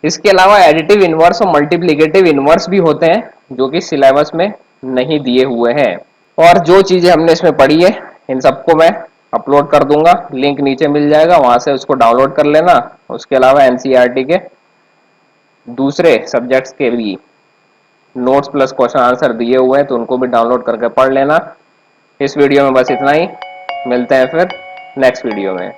इसके अलावा एडिटिव इनवर्स और मल्टीप्लिकेटिव इनवर्स भी होते हैं जो कि सिलेबस में नहीं दिए हुए हैं। और जो चीजें हमने इसमें पढ़ी है इन सबको मैं अपलोड कर दूंगा, लिंक नीचे मिल जाएगा, वहां से उसको डाउनलोड कर लेना। उसके अलावा एनसीईआरटी के दूसरे सब्जेक्ट्स के भी नोट्स प्लस क्वेश्चन आंसर दिए हुए हैं तो उनको भी डाउनलोड करके पढ़ लेना। इस वीडियो में बस इतना ही, मिलते हैं फिर नेक्स्ट वीडियो में।